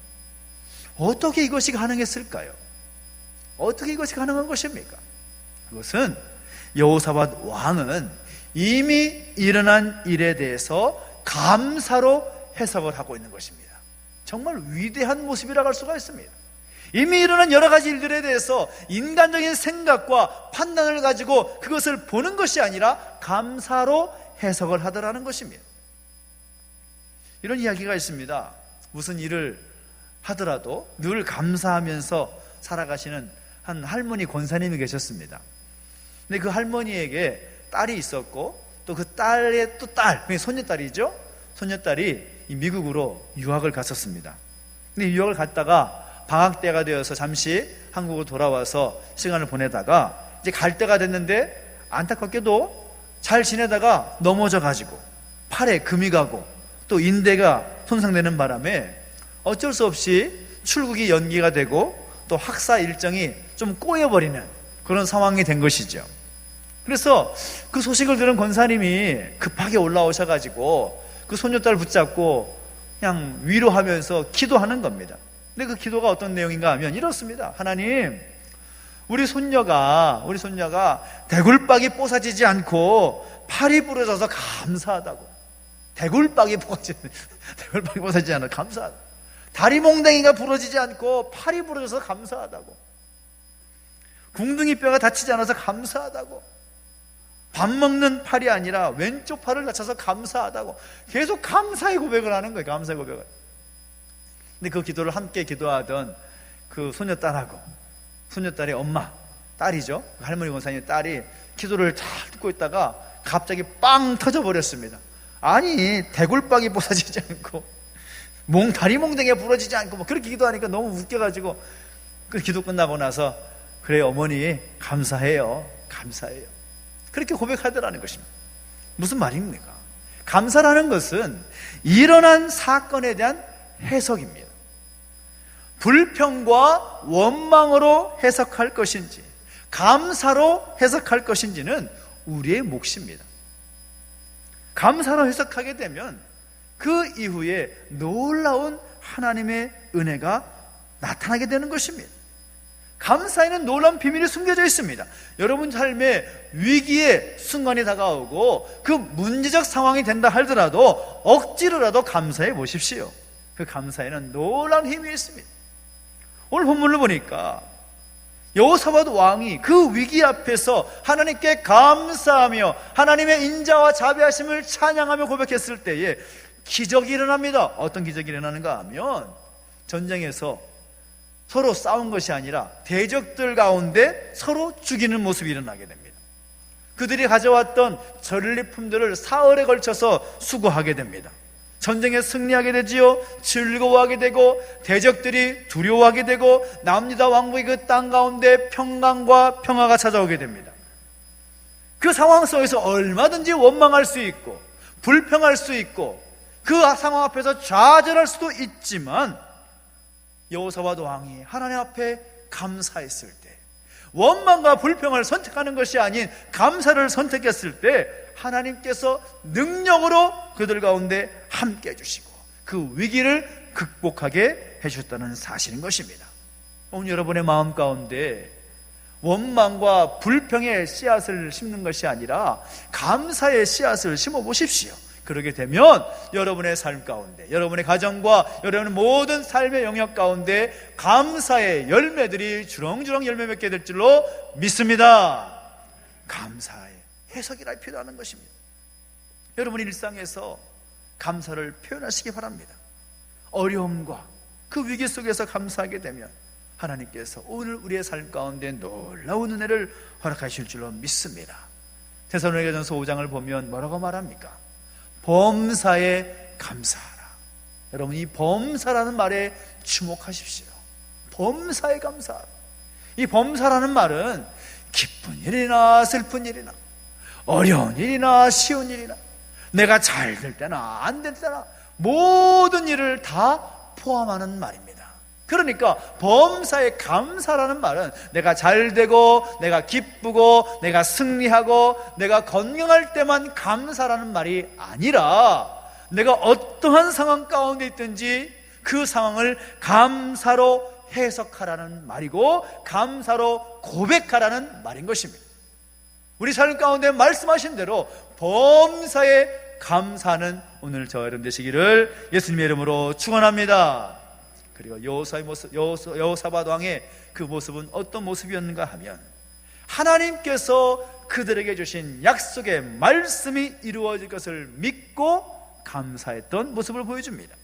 어떻게 이것이 가능했을까요? 어떻게 이것이 가능한 것입니까? 그것은 여호사밧 왕은 이미 일어난 일에 대해서 감사로 해석을 하고 있는 것입니다. 정말 위대한 모습이라고 할 수가 있습니다. 이미 일어난 여러 가지 일들에 대해서 인간적인 생각과 판단을 가지고 그것을 보는 것이 아니라 감사로 해석을 하더라는 것입니다. 이런 이야기가 있습니다. 무슨 일을 하더라도 늘 감사하면서 살아가시는 한 할머니 권사님이 계셨습니다. 근데 그 할머니에게 딸이 있었고 또 그 딸의 또 딸, 그게 손녀딸이죠. 손녀딸이 이 미국으로 유학을 갔었습니다. 근데 유학을 갔다가 방학 때가 되어서 잠시 한국으로 돌아와서 시간을 보내다가 이제 갈 때가 됐는데 안타깝게도 잘 지내다가 넘어져 가지고 팔에 금이 가고 또 인대가 손상되는 바람에 어쩔 수 없이 출국이 연기가 되고 또 학사 일정이 좀 꼬여버리는 그런 상황이 된 것이죠. 그래서 그 소식을 들은 권사님이 급하게 올라오셔가지고 그 손녀딸 붙잡고 그냥 위로하면서 기도하는 겁니다. 근데 그 기도가 어떤 내용인가 하면 이렇습니다. 하나님, 우리 손녀가 대굴박이 뽀사지지 않고 팔이 부러져서 감사하다고. 대굴박이 뽀사지지 않아 감사하다. 다리 몽댕이가 부러지지 않고 팔이 부러져서 감사하다고. 궁둥이 뼈가 다치지 않아서 감사하다고. 밥 먹는 팔이 아니라 왼쪽 팔을 다쳐서 감사하다고. 계속 감사의 고백을 하는 거예요. 감사의 고백을. 근데 그 기도를 함께 기도하던 그 손녀딸의 엄마, 딸이죠. 할머니 권사님 딸이 기도를 잘 듣고 있다가 갑자기 빵 터져버렸습니다. 아니, 대굴박이 부서지지 않고 다리 몽댕이가 부러지지 않고 뭐 그렇게 기도하니까 너무 웃겨가지고 그 기도 끝나고 나서 그래 어머니 감사해요. 그렇게 고백하더라는 것입니다. 무슨 말입니까? 감사라는 것은 일어난 사건에 대한 해석입니다. 불평과 원망으로 해석할 것인지 감사로 해석할 것인지는 우리의 몫입니다. 감사로 해석하게 되면 그 이후에 놀라운 하나님의 은혜가 나타나게 되는 것입니다. 감사에는 놀라운 비밀이 숨겨져 있습니다. 여러분 삶에 위기의 순간이 다가오고 그 문제적 상황이 된다 하더라도 억지로라도 감사해 보십시오. 그 감사에는 놀라운 힘이 있습니다. 오늘 본문을 보니까 여호사밧 왕이 그 위기 앞에서 하나님께 감사하며 하나님의 인자와 자비하심을 찬양하며 고백했을 때에 기적이 일어납니다. 어떤 기적이 일어나는가 하면 전쟁에서 서로 싸운 것이 아니라 대적들 가운데 서로 죽이는 모습이 일어나게 됩니다. 그들이 가져왔던 전리품들을 사흘에 걸쳐서 수거하게 됩니다. 전쟁에 승리하게 되지요. 즐거워하게 되고 대적들이 두려워하게 되고 남유다 왕국의 그 땅 가운데 평강과 평화가 찾아오게 됩니다. 그 상황 속에서 얼마든지 원망할 수 있고 불평할 수 있고 그 상황 앞에서 좌절할 수도 있지만 여호사밧 왕이 하나님 앞에 감사했을 때, 원망과 불평을 선택하는 것이 아닌 감사를 선택했을 때 하나님께서 능력으로 그들 가운데 함께 해주시고 그 위기를 극복하게 해주셨다는 사실인 것입니다. 오늘 여러분의 마음 가운데 원망과 불평의 씨앗을 심는 것이 아니라 감사의 씨앗을 심어보십시오. 그러게 되면 여러분의 삶 가운데, 여러분의 가정과 여러분의 모든 삶의 영역 가운데 감사의 열매들이 주렁주렁 열매 맺게 될 줄로 믿습니다. 감사의 해석이라 필요하는 것입니다. 여러분 일상에서 감사를 표현하시기 바랍니다. 어려움과 그 위기 속에서 감사하게 되면 하나님께서 오늘 우리의 삶 가운데 놀라운 은혜를 허락하실 줄로 믿습니다. 데살로니가전서 5장을 보면 뭐라고 말합니까? 범사에 감사하라. 여러분 이 범사라는 말에 주목하십시오. 범사에 감사하라. 이 범사라는 말은 기쁜 일이나 슬픈 일이나 어려운 일이나 쉬운 일이나 내가 잘 될 때나 안 될 때나 모든 일을 다 포함하는 말입니다. 그러니까 범사에 감사라는 말은 내가 잘 되고 내가 기쁘고 내가 승리하고 내가 건강할 때만 감사라는 말이 아니라 내가 어떠한 상황 가운데 있든지 그 상황을 감사로 해석하라는 말이고 감사로 고백하라는 말인 것입니다. 우리 삶 가운데 말씀하신 대로 범사에 감사하는 오늘 저와 여러분 되시기를 예수님의 이름으로 축원합니다. 그리고 여호사밧 왕의 그 모습은 어떤 모습이었는가 하면 하나님께서 그들에게 주신 약속의 말씀이 이루어질 것을 믿고 감사했던 모습을 보여줍니다.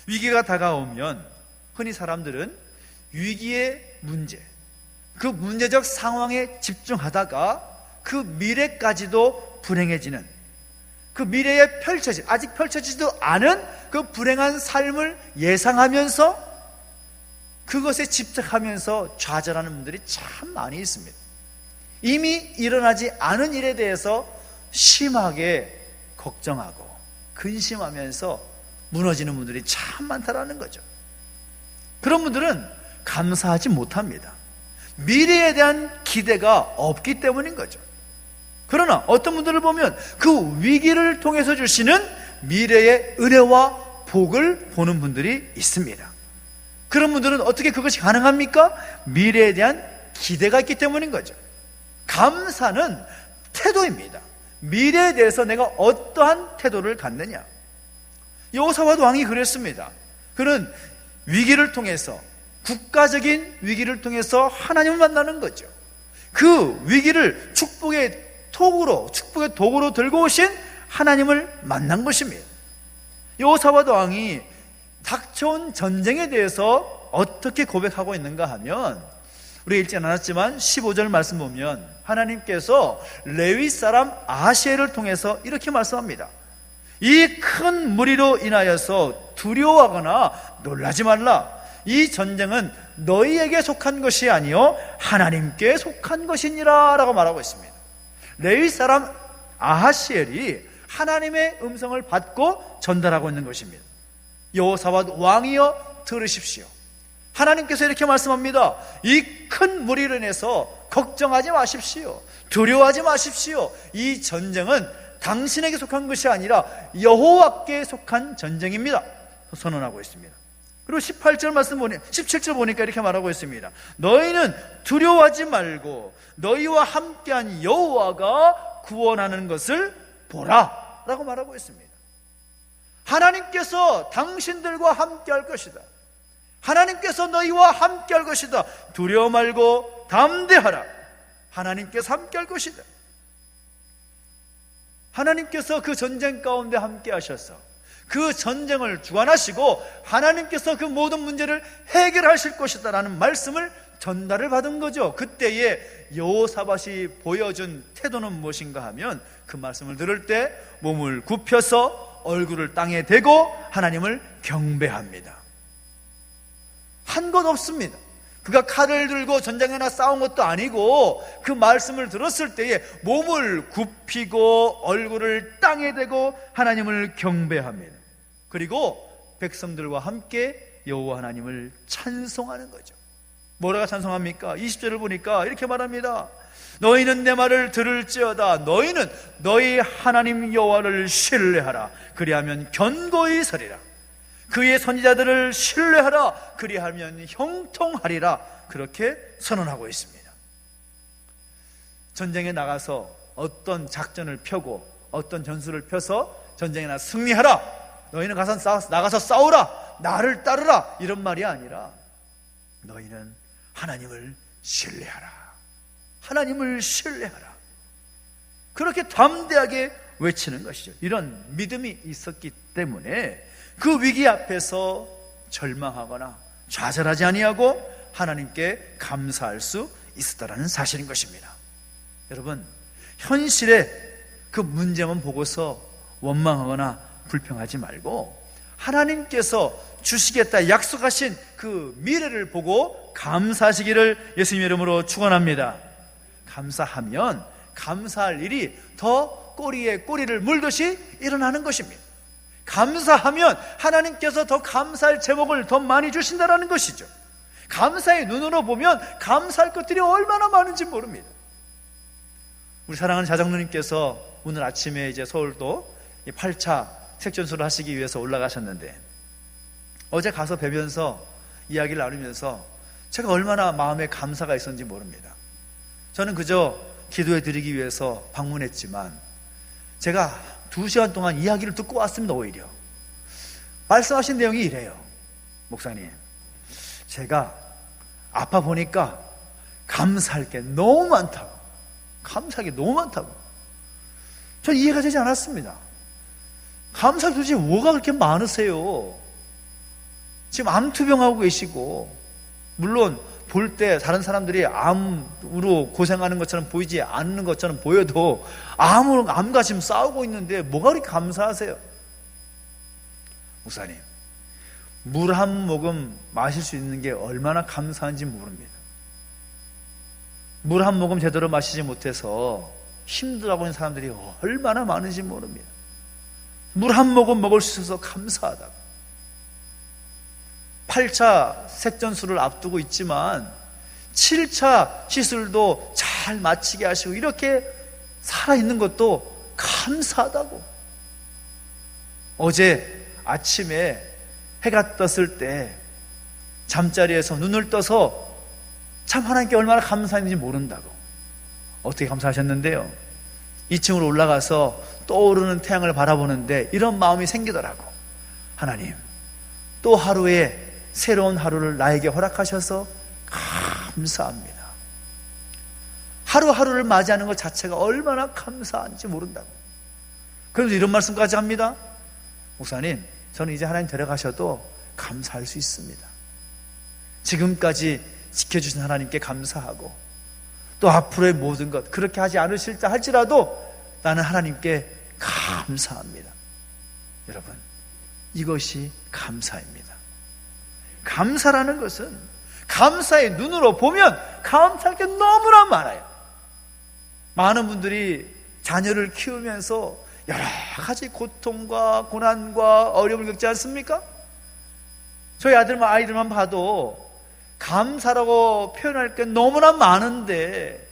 위기가 다가오면 흔히 사람들은 위기의 문제, 그 문제적 상황에 집중하다가 그 미래까지도 불행해지는, 그 미래에 아직 펼쳐지지도 않은 그 불행한 삶을 예상하면서 그것에 집착하면서 좌절하는 분들이 참 많이 있습니다. 이미 일어나지 않은 일에 대해서 심하게 걱정하고 근심하면서 무너지는 분들이 참 많다라는 거죠. 그런 분들은 감사하지 못합니다. 미래에 대한 기대가 없기 때문인 거죠. 그러나 어떤 분들을 보면 그 위기를 통해서 주시는 미래의 은혜와 복을 보는 분들이 있습니다. 그런 분들은 어떻게 그것이 가능합니까? 미래에 대한 기대가 있기 때문인 거죠. 감사는 태도입니다. 미래에 대해서 내가 어떠한 태도를 갖느냐. 여호사밧 왕이 그랬습니다. 그는 위기를 통해서, 국가적인 위기를 통해서 하나님을 만나는 거죠. 그 위기를 축복의 도구로 들고 오신 하나님을 만난 것입니다. 여호사밧 왕이 닥쳐온 전쟁에 대해서 어떻게 고백하고 있는가 하면, 우리 읽지 않았지만 15절 말씀 보면 하나님께서 레위 사람 아하시엘을 통해서 이렇게 말씀합니다. 이 큰 무리로 인하여서 두려워하거나 놀라지 말라. 이 전쟁은 너희에게 속한 것이 아니요 하나님께 속한 것이니라 라고 말하고 있습니다. 레위 사람 아하시엘이 하나님의 음성을 받고 전달하고 있는 것입니다. 여호사밧 왕이여 들으십시오. 하나님께서 이렇게 말씀합니다. 이 큰 무리로 인해서 걱정하지 마십시오. 두려워하지 마십시오. 이 전쟁은 당신에게 속한 것이 아니라 여호와께 속한 전쟁입니다. 선언하고 있습니다. 그리고 17절 보니까 이렇게 말하고 있습니다. 너희는 두려워하지 말고 너희와 함께한 여호와가 구원하는 것을 보라 라고 말하고 있습니다. 하나님께서 당신들과 함께할 것이다. 하나님께서 너희와 함께할 것이다. 두려워 말고 담대하라. 하나님께서 함께할 것이다. 하나님께서 그 전쟁 가운데 함께 하셔서 그 전쟁을 주관하시고 하나님께서 그 모든 문제를 해결하실 것이다 라는 말씀을 전달을 받은 거죠. 그때에 여호사밧이 보여준 태도는 무엇인가 하면, 그 말씀을 들을 때 몸을 굽혀서 얼굴을 땅에 대고 하나님을 경배합니다. 한 것 없습니다. 그가 칼을 들고 전쟁에 나 싸운 것도 아니고 그 말씀을 들었을 때에 몸을 굽히고 얼굴을 땅에 대고 하나님을 경배합니다. 그리고 백성들과 함께 여호와 하나님을 찬송하는 거죠. 뭐라고 찬송합니까? 20절을 보니까 이렇게 말합니다. 너희는 내 말을 들을지어다. 너희는 너희 하나님 여호와를 신뢰하라. 그리하면 견고히 서리라. 그의 선지자들을 신뢰하라. 그리하면 형통하리라. 그렇게 선언하고 있습니다. 전쟁에 나가서 어떤 작전을 펴고 어떤 전술을 펴서 전쟁에 승리하라. 너희는 나가서 싸우라. 나를 따르라. 이런 말이 아니라 너희는 하나님을 신뢰하라. 하나님을 신뢰하라. 그렇게 담대하게 외치는 것이죠. 이런 믿음이 있었기 때문에 그 위기 앞에서 절망하거나 좌절하지 아니하고 하나님께 감사할 수 있었다는 사실인 것입니다. 여러분, 현실의 그 문제만 보고서 원망하거나 불평하지 말고 하나님께서 주시겠다 약속하신 그 미래를 보고 감사하시기를 예수님의 이름으로 축원합니다. 감사하면 감사할 일이 더 꼬리에 꼬리를 물듯이 일어나는 것입니다. 감사하면 하나님께서 더 감사할 제목을 더 많이 주신다는 것이죠. 감사의 눈으로 보면 감사할 것들이 얼마나 많은지 모릅니다. 우리 사랑하는 자정누님께서 오늘 아침에 이제 서울도 8차 색전수를 하시기 위해서 올라가셨는데, 어제 가서 뵈면서 이야기를 나누면서 제가 얼마나 마음에 감사가 있었는지 모릅니다. 저는 그저 기도해 드리기 위해서 방문했지만 제가 2시간 동안 이야기를 듣고 왔습니다. 오히려 말씀하신 내용이 이래요. 목사님, 제가 아파 보니까 감사할 게 너무 많다고, 감사할 게 너무 많다고. 전 이해가 되지 않았습니다. 감사할 게 도대체 뭐가 그렇게 많으세요? 지금 암투병하고 계시고, 물론 볼 때 다른 사람들이 암으로 고생하는 것처럼 보이지 않는 것처럼 보여도 암과 지금 싸우고 있는데 뭐가 그렇게 감사하세요? 목사님, 물 한 모금 마실 수 있는 게 얼마나 감사한지 모릅니다. 물 한 모금 제대로 마시지 못해서 힘들어하고 있는 사람들이 얼마나 많은지 모릅니다. 물 한 모금 먹을 수 있어서 감사하다고. 8차 색전수를 앞두고 있지만 7차 시술도 잘 마치게 하시고 이렇게 살아있는 것도 감사하다고. 어제 아침에 해가 떴을 때 잠자리에서 눈을 떠서 참 하나님께 얼마나 감사했는지 모른다고. 어떻게 감사하셨는데요? 2층으로 올라가서 떠오르는 태양을 바라보는데 이런 마음이 생기더라고. 하나님, 또 하루에 새로운 하루를 나에게 허락하셔서 감사합니다. 하루하루를 맞이하는 것 자체가 얼마나 감사한지 모른다고. 그래서 이런 말씀까지 합니다. 목사님, 저는 이제 하나님 데려가셔도 감사할 수 있습니다. 지금까지 지켜주신 하나님께 감사하고 또 앞으로의 모든 것 그렇게 하지 않으실다 할지라도 나는 하나님께 감사합니다. 여러분, 이것이 감사입니다. 감사라는 것은 감사의 눈으로 보면 감사할 게 너무나 많아요. 많은 분들이 자녀를 키우면서 여러 가지 고통과 고난과 어려움을 겪지 않습니까? 저희 아이들만 봐도 감사라고 표현할 게 너무나 많은데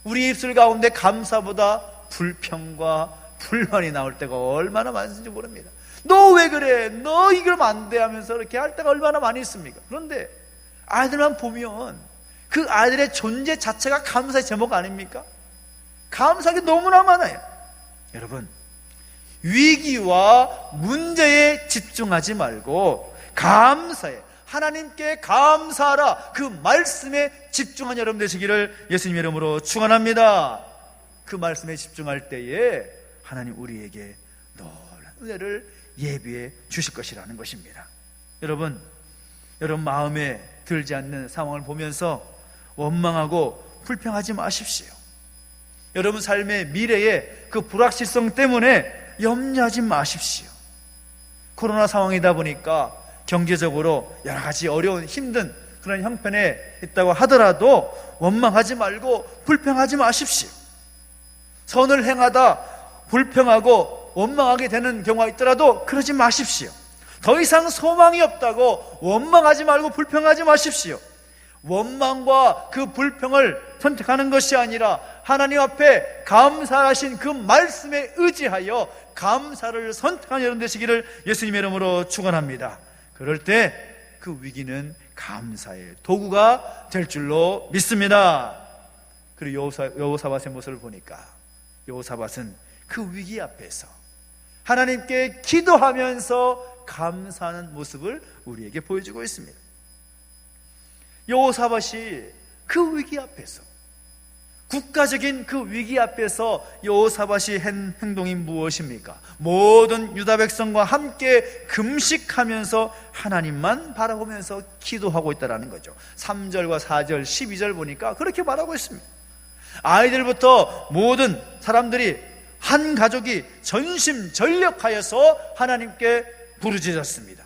우리 입술 가운데 감사보다 불평과 불만이 나올 때가 얼마나 많은지 모릅니다. 너 왜 그래? 너 이러면 안 돼 하면서 이렇게 할 때가 얼마나 많이 있습니까? 그런데 아이들만 보면 그 아이들의 존재 자체가 감사의 제목 아닙니까? 감사하게 너무나 많아요. 여러분, 위기와 문제에 집중하지 말고 감사해, 하나님께 감사하라, 그 말씀에 집중한 여러분 되시기를 예수님 이름으로 축원합니다. 그 말씀에 집중할 때에 하나님 우리에게 놀라운 은혜를 예비해 주실 것이라는 것입니다. 여러분 마음에 들지 않는 상황을 보면서 원망하고 불평하지 마십시오. 여러분 삶의 미래의 그 불확실성 때문에 염려하지 마십시오. 코로나 상황이다 보니까 경제적으로 여러 가지 어려운 힘든 그런 형편에 있다고 하더라도 원망하지 말고 불평하지 마십시오. 선을 행하다 불평하고 원망하게 되는 경우가 있더라도 그러지 마십시오. 더 이상 소망이 없다고 원망하지 말고 불평하지 마십시오. 원망과 그 불평을 선택하는 것이 아니라 하나님 앞에 감사하신 그 말씀에 의지하여 감사를 선택하는 여러분 되시기를 예수님의 이름으로 축원합니다. 그럴 때 그 위기는 감사의 도구가 될 줄로 믿습니다. 그리고 여호사밧의 모습을 보니까 여호사밧은 그 위기 앞에서 하나님께 기도하면서 감사하는 모습을 우리에게 보여주고 있습니다. 여호사밧이 그 위기 앞에서, 국가적인 그 위기 앞에서 여호사밧이 한 행동이 무엇입니까? 모든 유다 백성과 함께 금식하면서 하나님만 바라보면서 기도하고 있다는 거죠. 3절과 4절, 12절 보니까 그렇게 말하고 있습니다. 아이들부터 모든 사람들이 한 가족이 전심전력하여서 하나님께 부르짖었습니다.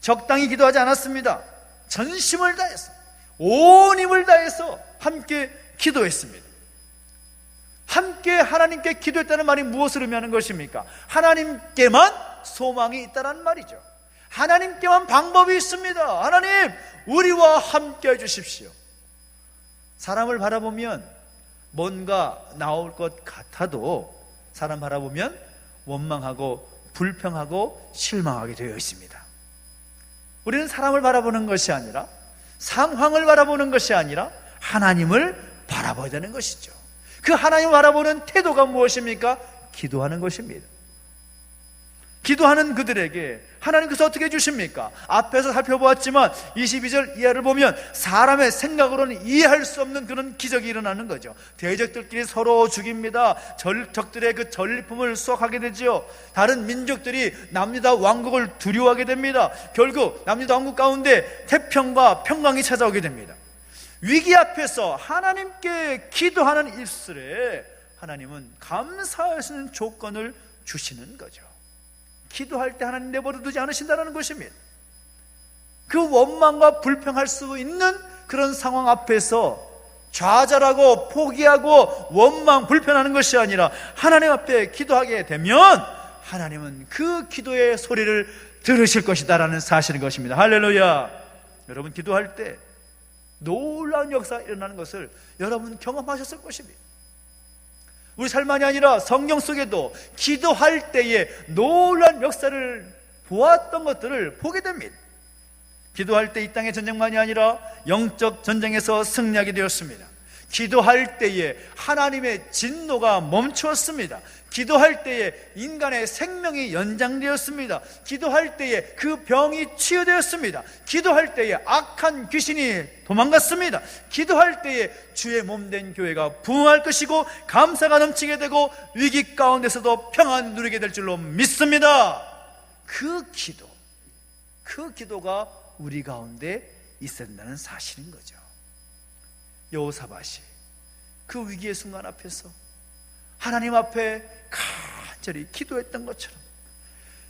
적당히 기도하지 않았습니다. 전심을 다해서, 온 힘을 다해서 함께 기도했습니다. 함께 하나님께 기도했다는 말이 무엇을 의미하는 것입니까? 하나님께만 소망이 있다는 말이죠. 하나님께만 방법이 있습니다. 하나님, 우리와 함께 해주십시오. 사람을 바라보면 뭔가 나올 것 같아도 사람 바라보면 원망하고 불평하고 실망하게 되어 있습니다. 우리는 사람을 바라보는 것이 아니라, 상황을 바라보는 것이 아니라 하나님을 바라봐야 되는 것이죠. 그 하나님을 바라보는 태도가 무엇입니까? 기도하는 것입니다. 기도하는 그들에게 하나님께서 어떻게 해주십니까? 앞에서 살펴보았지만 22절 이하를 보면 사람의 생각으로는 이해할 수 없는 그런 기적이 일어나는 거죠. 대적들끼리 서로 죽입니다. 적들의 그 전리품을 수확하게 되죠. 다른 민족들이 남유다 왕국을 두려워하게 됩니다. 결국 남유다 왕국 가운데 태평과 평강이 찾아오게 됩니다. 위기 앞에서 하나님께 기도하는 입술에 하나님은 감사하시는 조건을 주시는 거죠. 기도할 때 하나님 내버려 두지 않으신다는 것입니다. 그 원망과 불평할 수 있는 그런 상황 앞에서 좌절하고 포기하고 원망 불평하는 것이 아니라 하나님 앞에 기도하게 되면 하나님은 그 기도의 소리를 들으실 것이다라는 사실인 것입니다. 할렐루야. 여러분, 기도할 때 놀라운 역사가 일어나는 것을 여러분 경험하셨을 것입니다. 우리 삶만이 아니라 성경 속에도 기도할 때에 놀라운 역사를 보았던 것들을 보게 됩니다. 기도할 때 이 땅의 전쟁만이 아니라 영적 전쟁에서 승리하게 되었습니다. 기도할 때에 하나님의 진노가 멈추었습니다. 기도할 때에 인간의 생명이 연장되었습니다. 기도할 때에 그 병이 치유되었습니다. 기도할 때에 악한 귀신이 도망갔습니다. 기도할 때에 주의 몸된 교회가 부흥할 것이고 감사가 넘치게 되고 위기 가운데서도 평안 누리게 될 줄로 믿습니다. 그 기도가 우리 가운데 있어야 된다는 사실인 거죠. 여호사밧이 그 위기의 순간 앞에서 하나님 앞에 간절히 기도했던 것처럼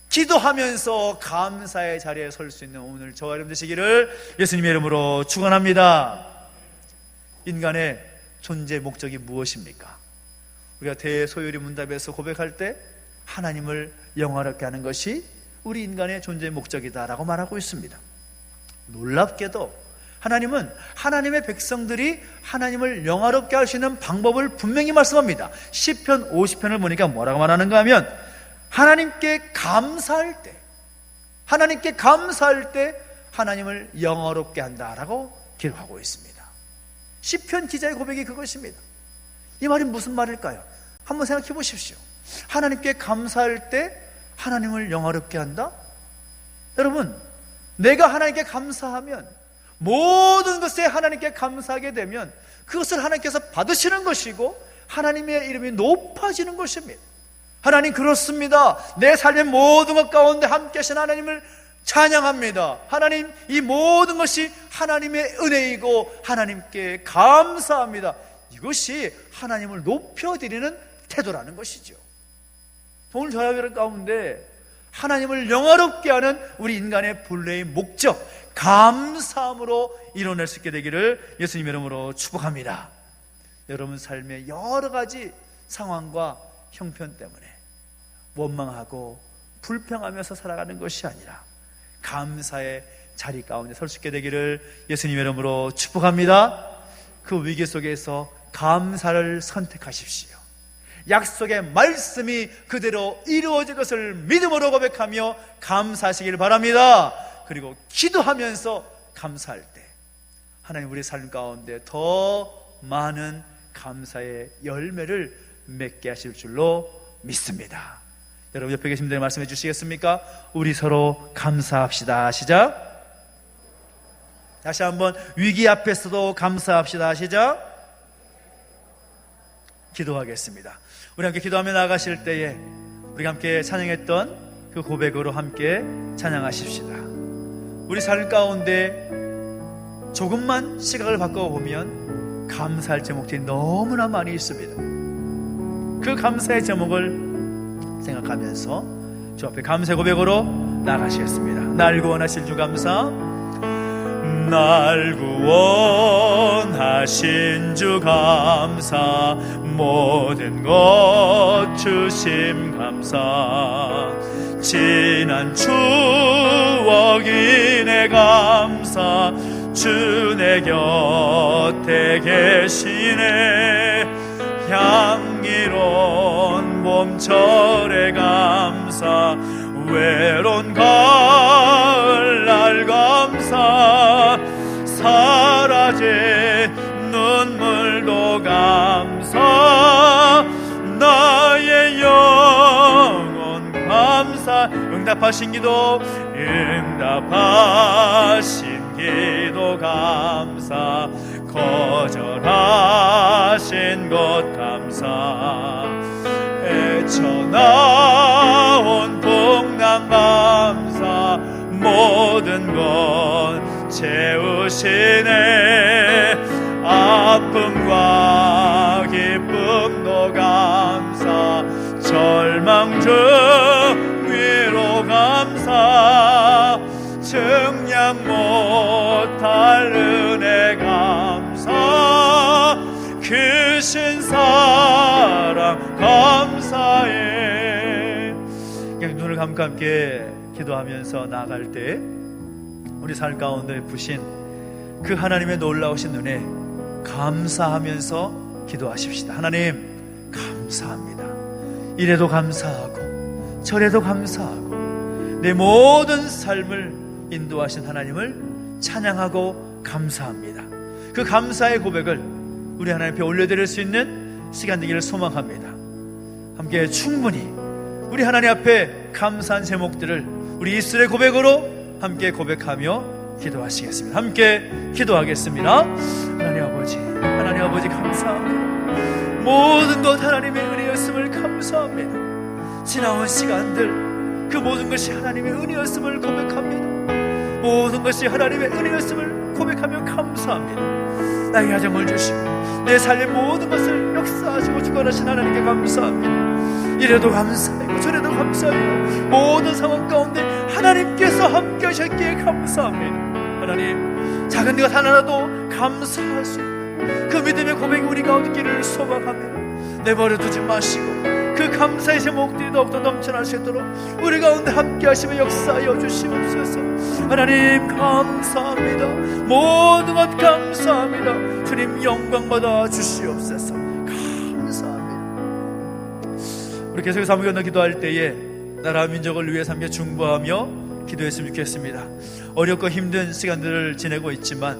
기도하면서 감사의 자리에 설 수 있는 오늘 저와 여러분 되시기를 예수님의 이름으로 축원합니다. 인간의 존재 목적이 무엇입니까? 우리가 대소요리 문답에서 고백할 때 하나님을 영화롭게 하는 것이 우리 인간의 존재 목적이다라고 말하고 있습니다. 놀랍게도 하나님은 하나님의 백성들이 하나님을 영화롭게 할 수 있는 방법을 분명히 말씀합니다. 시편 50편을 보니까 뭐라고 말하는가 하면 하나님께 감사할 때 하나님을 영화롭게 한다라고 기록하고 있습니다. 시편 기자의 고백이 그것입니다. 이 말이 무슨 말일까요? 한번 생각해 보십시오. 하나님께 감사할 때 하나님을 영화롭게 한다? 여러분, 내가 하나님께 감사하면, 모든 것에 하나님께 감사하게 되면 그것을 하나님께서 받으시는 것이고 하나님의 이름이 높아지는 것입니다. 하나님, 그렇습니다. 내 삶의 모든 것 가운데 함께 하신 하나님을 찬양합니다. 하나님, 이 모든 것이 하나님의 은혜이고 하나님께 감사합니다. 이것이 하나님을 높여드리는 태도라는 것이죠. 오늘 저와 여러분 가운데 하나님을 영화롭게 하는 우리 인간의 본래의 목적, 감사함으로 이뤄낼 수 있게 되기를 예수님의 이름으로 축복합니다. 여러분 삶의 여러 가지 상황과 형편 때문에 원망하고 불평하면서 살아가는 것이 아니라 감사의 자리 가운데 설 수 있게 되기를 예수님의 이름으로 축복합니다. 그 위기 속에서 감사를 선택하십시오. 약속의 말씀이 그대로 이루어질 것을 믿음으로 고백하며 감사하시길 바랍니다. 그리고 기도하면서 감사할 때 하나님 우리 삶 가운데 더 많은 감사의 열매를 맺게 하실 줄로 믿습니다. 여러분 옆에 계신 분들 말씀해 주시겠습니까? 우리 서로 감사합시다. 시작. 다시 한번 위기 앞에서도 감사합시다. 시작. 기도하겠습니다. 우리 함께 기도하며 나아가실 때에 우리가 함께 찬양했던 그 고백으로 함께 찬양하십시다. 우리 삶 가운데 조금만 시각을 바꿔보면 감사할 제목들이 너무나 많이 있습니다. 그 감사의 제목을 생각하면서 주 앞에 감사의 고백으로 나아가시겠습니다. 날 구원하실 주 감사, 날 구원하신 주 감사, 모든 것 주심 감사, 지난 추억이 내 감사, 주 내 곁에 계시네. 향기로운 봄철의 감사, 외로운 가을날 감사, 사라진 눈물도 감사, 나의 영혼 감사. 응답하신 기도 감사, 거절하신 것 감사, 헤쳐나온 풍랑 감사, 모든 것 채우시네. 아픔과 기쁨도 감사, 절망 중 위로 감사, 증량 못할 은혜 감사, 크신 사랑 감사해. 그냥 눈을 감고 함께 기도하면서 나아갈 때 우리 삶 가운데 부신 그 하나님의 놀라우신 은혜 감사하면서 기도하십시다. 하나님 감사합니다. 이래도 감사하고 저래도 감사하고 내 모든 삶을 인도하신 하나님을 찬양하고 감사합니다. 그 감사의 고백을 우리 하나님 앞에 올려드릴 수 있는 시간 되기를 소망합니다. 함께 충분히 우리 하나님 앞에 감사한 제목들을 우리 입술의 고백으로 함께 고백하며 기도하시겠습니다. 함께 기도하겠습니다. 하나님 아버지 감사합니다. 모든 것 하나님의 은혜였음을 감사합니다. 지나온 시간들 그 모든 것이 하나님의 은혜였음을 고백합니다. 모든 것이 하나님의 은혜였음을 고백하며 감사합니다. 나의 가정을 주시고 내 삶의 모든 것을 역사하시고 주관하신 하나님께 감사합니다. 이래도 감사하고 저래도 감사하고 모든 상황 가운데 하나님께서 함께 하셨기에 감사합니다. 하나님 작은 것 하나라도 감사할 수 있는 그 믿음의 고백이 우리 가운데 있기를 소망합니다. 내버려두지 마시고 그 감사의 제목들이 더욱더 넘쳐날 수 있도록 우리 가운데 함께 하시며 역사하여 주시옵소서. 하나님 감사합니다. 모든 것 감사합니다. 주님 영광 받아 주시옵소서. 감사합니다. 우리 계속해서 함께 건너 기도할 때에 나라 민족을 위해 함께 중보하며 기도했으면 좋겠습니다. 어렵고 힘든 시간들을 지내고 있지만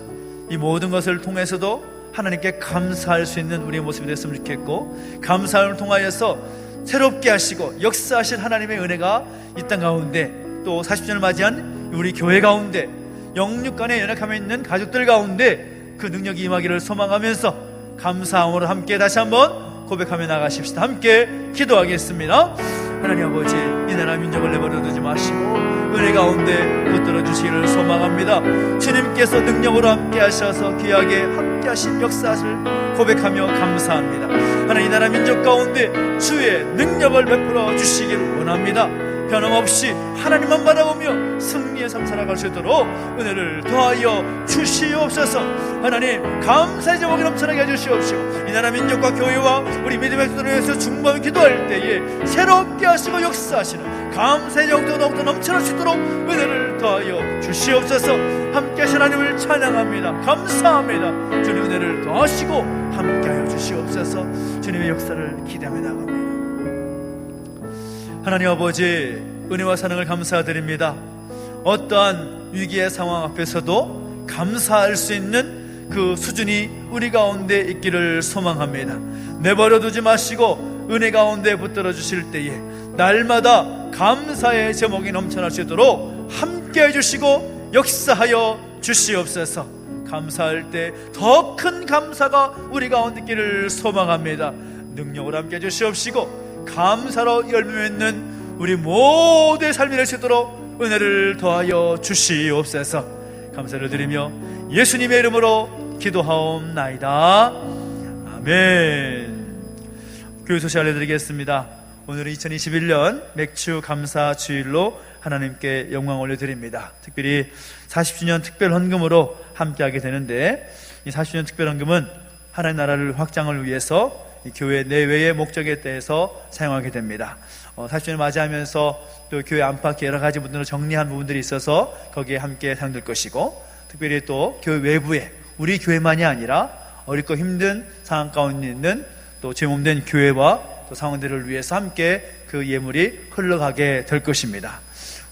이 모든 것을 통해서도 하나님께 감사할 수 있는 우리의 모습이 됐으면 좋겠고, 감사함을 통하여서 새롭게 하시고 역사하실 하나님의 은혜가 이 땅 가운데 또 40주년을 맞이한 우리 교회 가운데 영육간에 연약함에 있는 가족들 가운데 그 능력이 임하기를 소망하면서 감사함으로 함께 다시 한번 고백하며 나가십시다. 함께 기도하겠습니다. 하나님 아버지, 이 나라 민족을 내버려두지 마시고 은혜 가운데 붙들어 주시기를 소망합니다. 주님께서 능력으로 함께 하셔서 귀하게 함께 하신 역사를 고백하며 감사합니다. 하나님, 이 나라 민족 가운데 주의 능력을 베풀어 주시기를 원합니다. 변함없이 하나님만 바라보며 승리의 삶 살아갈 수 있도록 은혜를 더하여 주시옵소서. 하나님, 감사의 제목이 넘쳐나게 해주시옵시고 이 나라 민족과 교회와 우리 믿음의 수도를 위해서 중보하며 기도할 때에 새롭게 하시고 역사하시는 감사의 제목도 더욱더 넘쳐날 수 있도록 은혜를 더하여 주시옵소서. 함께 하신 하나님을 찬양합니다. 감사합니다. 주님 은혜를 더하시고 함께하여 주시옵소서. 주님의 역사를 기대하며 나갑니다. 하나님 아버지, 은혜와 사랑을 감사드립니다. 어떠한 위기의 상황 앞에서도 감사할 수 있는 그 수준이 우리 가운데 있기를 소망합니다. 내버려두지 마시고 은혜 가운데 붙들어 주실 때에 날마다 감사의 제목이 넘쳐날 수 있도록 함께 해주시고 역사하여 주시옵소서. 감사할 때 더 큰 감사가 우리 가운데 있기를 소망합니다. 능력으로 함께 해주시옵시고 감사로 열매 맺는 우리 모두의 삶이 될 수 있도록 은혜를 더하여 주시옵소서. 감사를 드리며 예수님의 이름으로 기도하옵나이다. 아멘. 교회 소식 알려드리겠습니다. 오늘은 2021년 맥주 감사 주일로 하나님께 영광 올려드립니다. 특별히 40주년 특별 헌금으로 함께하게 되는데, 이 40주년 특별 헌금은 하나님 나라를 확장을 위해서 교회 내외의 목적에 대해서 사용하게 됩니다. 40주년을 맞이하면서 또 교회 안팎 여러 가지 분들을 정리한 부분들이 있어서 거기에 함께 사용될 것이고, 특별히 또 교회 외부에 우리 교회만이 아니라 어렵고 힘든 상황 가운데 있는 또 죄 몸된 교회와 또 상원들을 위해서 함께 그 예물이 흘러가게 될 것입니다.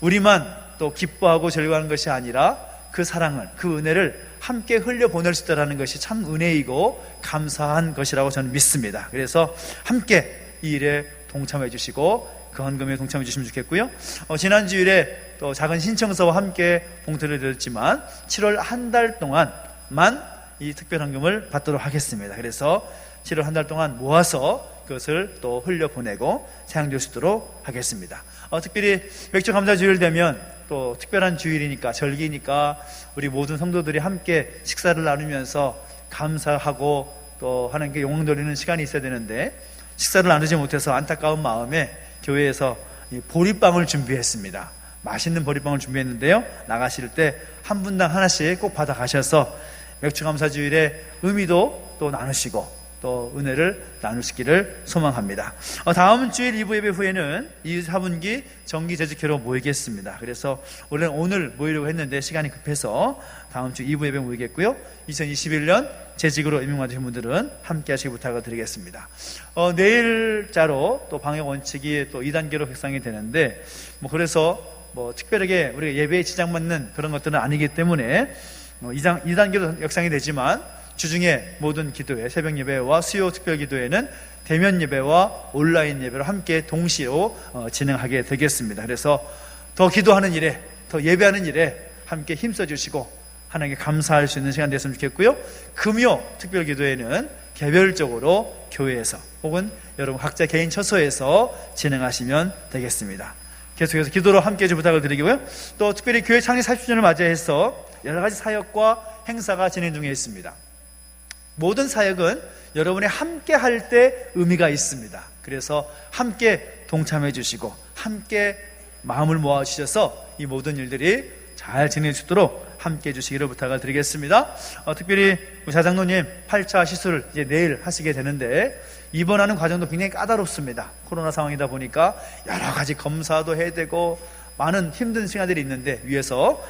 우리만 또 기뻐하고 즐거워하는 것이 아니라 그 사랑을, 그 은혜를 함께 흘려보낼 수 있다는 것이 참 은혜이고 감사한 것이라고 저는 믿습니다. 그래서 함께 이 일에 동참해 주시고 그 헌금에 동참해 주시면 좋겠고요. 지난 주일에 또 작은 신청서와 함께 봉투를 드렸지만 7월 한 달 동안만 이 특별 헌금을 받도록 하겠습니다. 그래서 7월 한 달 동안 모아서 그것을 또 흘려보내고 사용될 수 있도록 하겠습니다. 특별히 맥주 감사 주일 되면 또 특별한 주일이니까, 절기니까 우리 모든 성도들이 함께 식사를 나누면서 감사하고 또 하나님께 영광 돌리는 시간이 있어야 되는데 식사를 나누지 못해서 안타까운 마음에 교회에서 이 보리빵을 준비했습니다. 맛있는 보리빵을 준비했는데요, 나가실 때 한 분당 하나씩 꼭 받아 가셔서 맥주감사주일의 의미도 또 나누시고 또 은혜를 나누시기를 소망합니다. 다음 주일 2부 예배 후에는 4분기 정기 재직회로 모이겠습니다. 그래서 원래는 오늘 모이려고 했는데 시간이 급해서 다음 주 2부 예배 모이겠고요, 2021년 재직으로 임명받으신 분들은 함께 하시기 부탁을 드리겠습니다. 내일자로 또 방역 원칙이 또 2단계로 획상이 되는데 그래서 특별하게 우리가 예배에 지장받는 그런 것들은 아니기 때문에 2단계로 역상이 되지만 주중에 모든 기도회, 새벽 예배와 수요 특별 기도회는 대면 예배와 온라인 예배로 함께 동시로 진행하게 되겠습니다. 그래서 더 기도하는 일에, 더 예배하는 일에 함께 힘써 주시고 하나님께 감사할 수 있는 시간 됐으면 좋겠고요, 금요 특별 기도회는 개별적으로 교회에서 혹은 여러분 각자 개인 처소에서 진행하시면 되겠습니다. 계속해서 기도로 함께 해주 부탁을 드리고요, 또 특별히 교회 창립 40주년을 맞이해서 여러 가지 사역과 행사가 진행 중에 있습니다. 모든 사역은 여러분이 함께 할 때 의미가 있습니다. 그래서 함께 동참해 주시고 함께 마음을 모아 주셔서 이 모든 일들이 잘 진행해 주도록 함께 해 주시기를 부탁을 드리겠습니다. 특별히 우리 자장로님 8차 시술을 이제 내일 하시게 되는데 입원하는 과정도 굉장히 까다롭습니다. 코로나 상황이다 보니까 여러 가지 검사도 해야 되고 많은 힘든 시간들이 있는데 위에서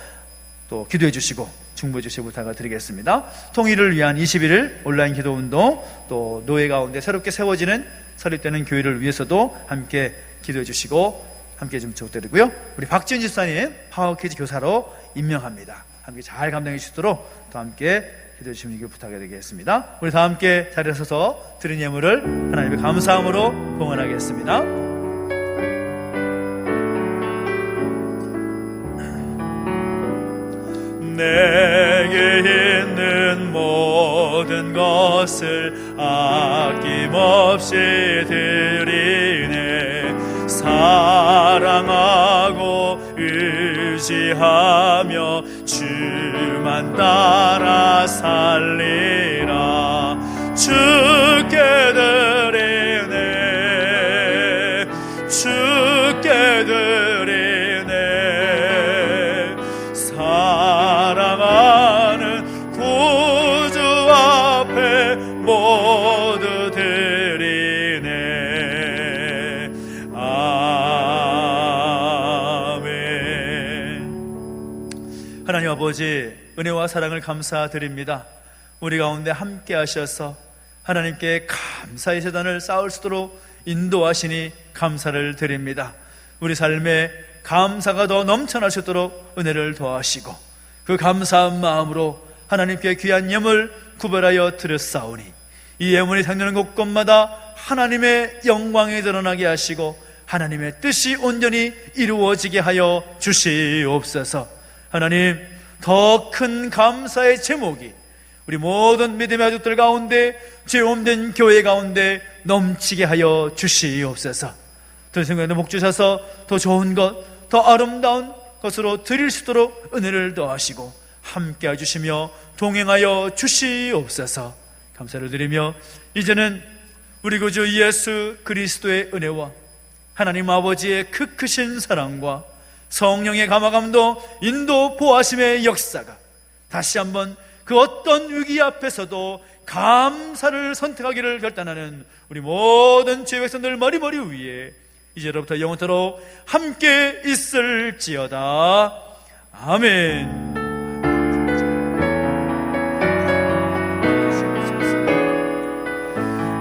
또 기도해 주시고 중보해 주시기 부탁을 드리겠습니다. 통일을 위한 21일 온라인 기도운동, 또 노예 가운데 새롭게 세워지는 설립되는 교회를 위해서도 함께 기도해 주시고 함께 좀 부탁드리고요, 우리 박지은 집사님 파워키즈 교사로 임명합니다. 함께 잘 감당해 주시도록 또 함께 기도해 주시면 부탁드리겠습니다. 우리 다 함께 자리에 서서 드린 예물을 하나님의 감사함으로 봉헌하겠습니다. 내게 있는 모든 것을 아낌없이 드리네. 사랑하고 의지하며 주만 따라 살리라. 주께 드리네, 주께 드리네. 사랑하는 구주 앞에 모두 드리네. 아멘. 하나님 아버지, 은혜와 사랑을 감사드립니다. 우리 가운데 함께 하셔서 하나님께 감사의 재단을 쌓을 수 있도록 인도하시니 감사를 드립니다. 우리 삶에 감사가 더 넘쳐날 수 있도록 은혜를 더하시고 그 감사한 마음으로 하나님께 귀한 예물 구별하여 드렸사오니 이 예물이 당기는 곳곳마다 하나님의 영광이 드러나게 하시고 하나님의 뜻이 온전히 이루어지게 하여 주시옵소서. 하나님, 더 큰 감사의 제목이 우리 모든 믿음의 가족들 가운데, 죄om된 교회 가운데 넘치게 하여 주시옵소서. 더 생각에 복 주셔서 더 좋은 것, 더 아름다운 것으로 드릴 수 있도록 은혜를 더하시고 함께 해주시며 동행하여 주시옵소서. 감사를 드리며 이제는 우리 구주 예수 그리스도의 은혜와 하나님 아버지의 크신 사랑과 성령의 감화감도 인도 보하심의 역사가 다시 한번 그 어떤 위기 앞에서도 감사를 선택하기를 결단하는 우리 모든 주의 백성들 머리머리 위에 이제로부터 영원토록 함께 있을지어다. 아멘.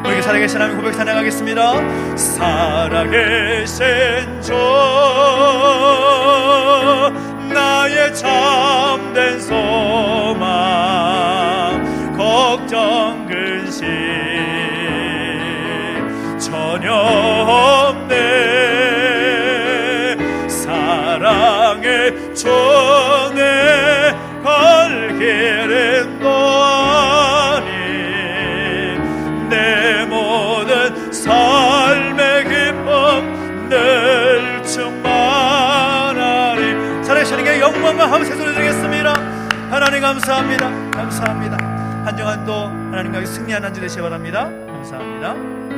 우리 살아계신 하나님 고백 찬양하겠습니다. 살아계신 주 나의 참된 소망, 걱정 근심 전혀 없네. 사랑의 존에 갈 길은 또하니 내 모든 삶의 기쁨 늘 충만하리. 살아계시는 게 영광과 함께 소리 드리겠습니다. 하나님 감사합니다. 감사합니다. 한 한 주간 또 하나님과 승리하는 한 주 되시기 바랍니다. 감사합니다.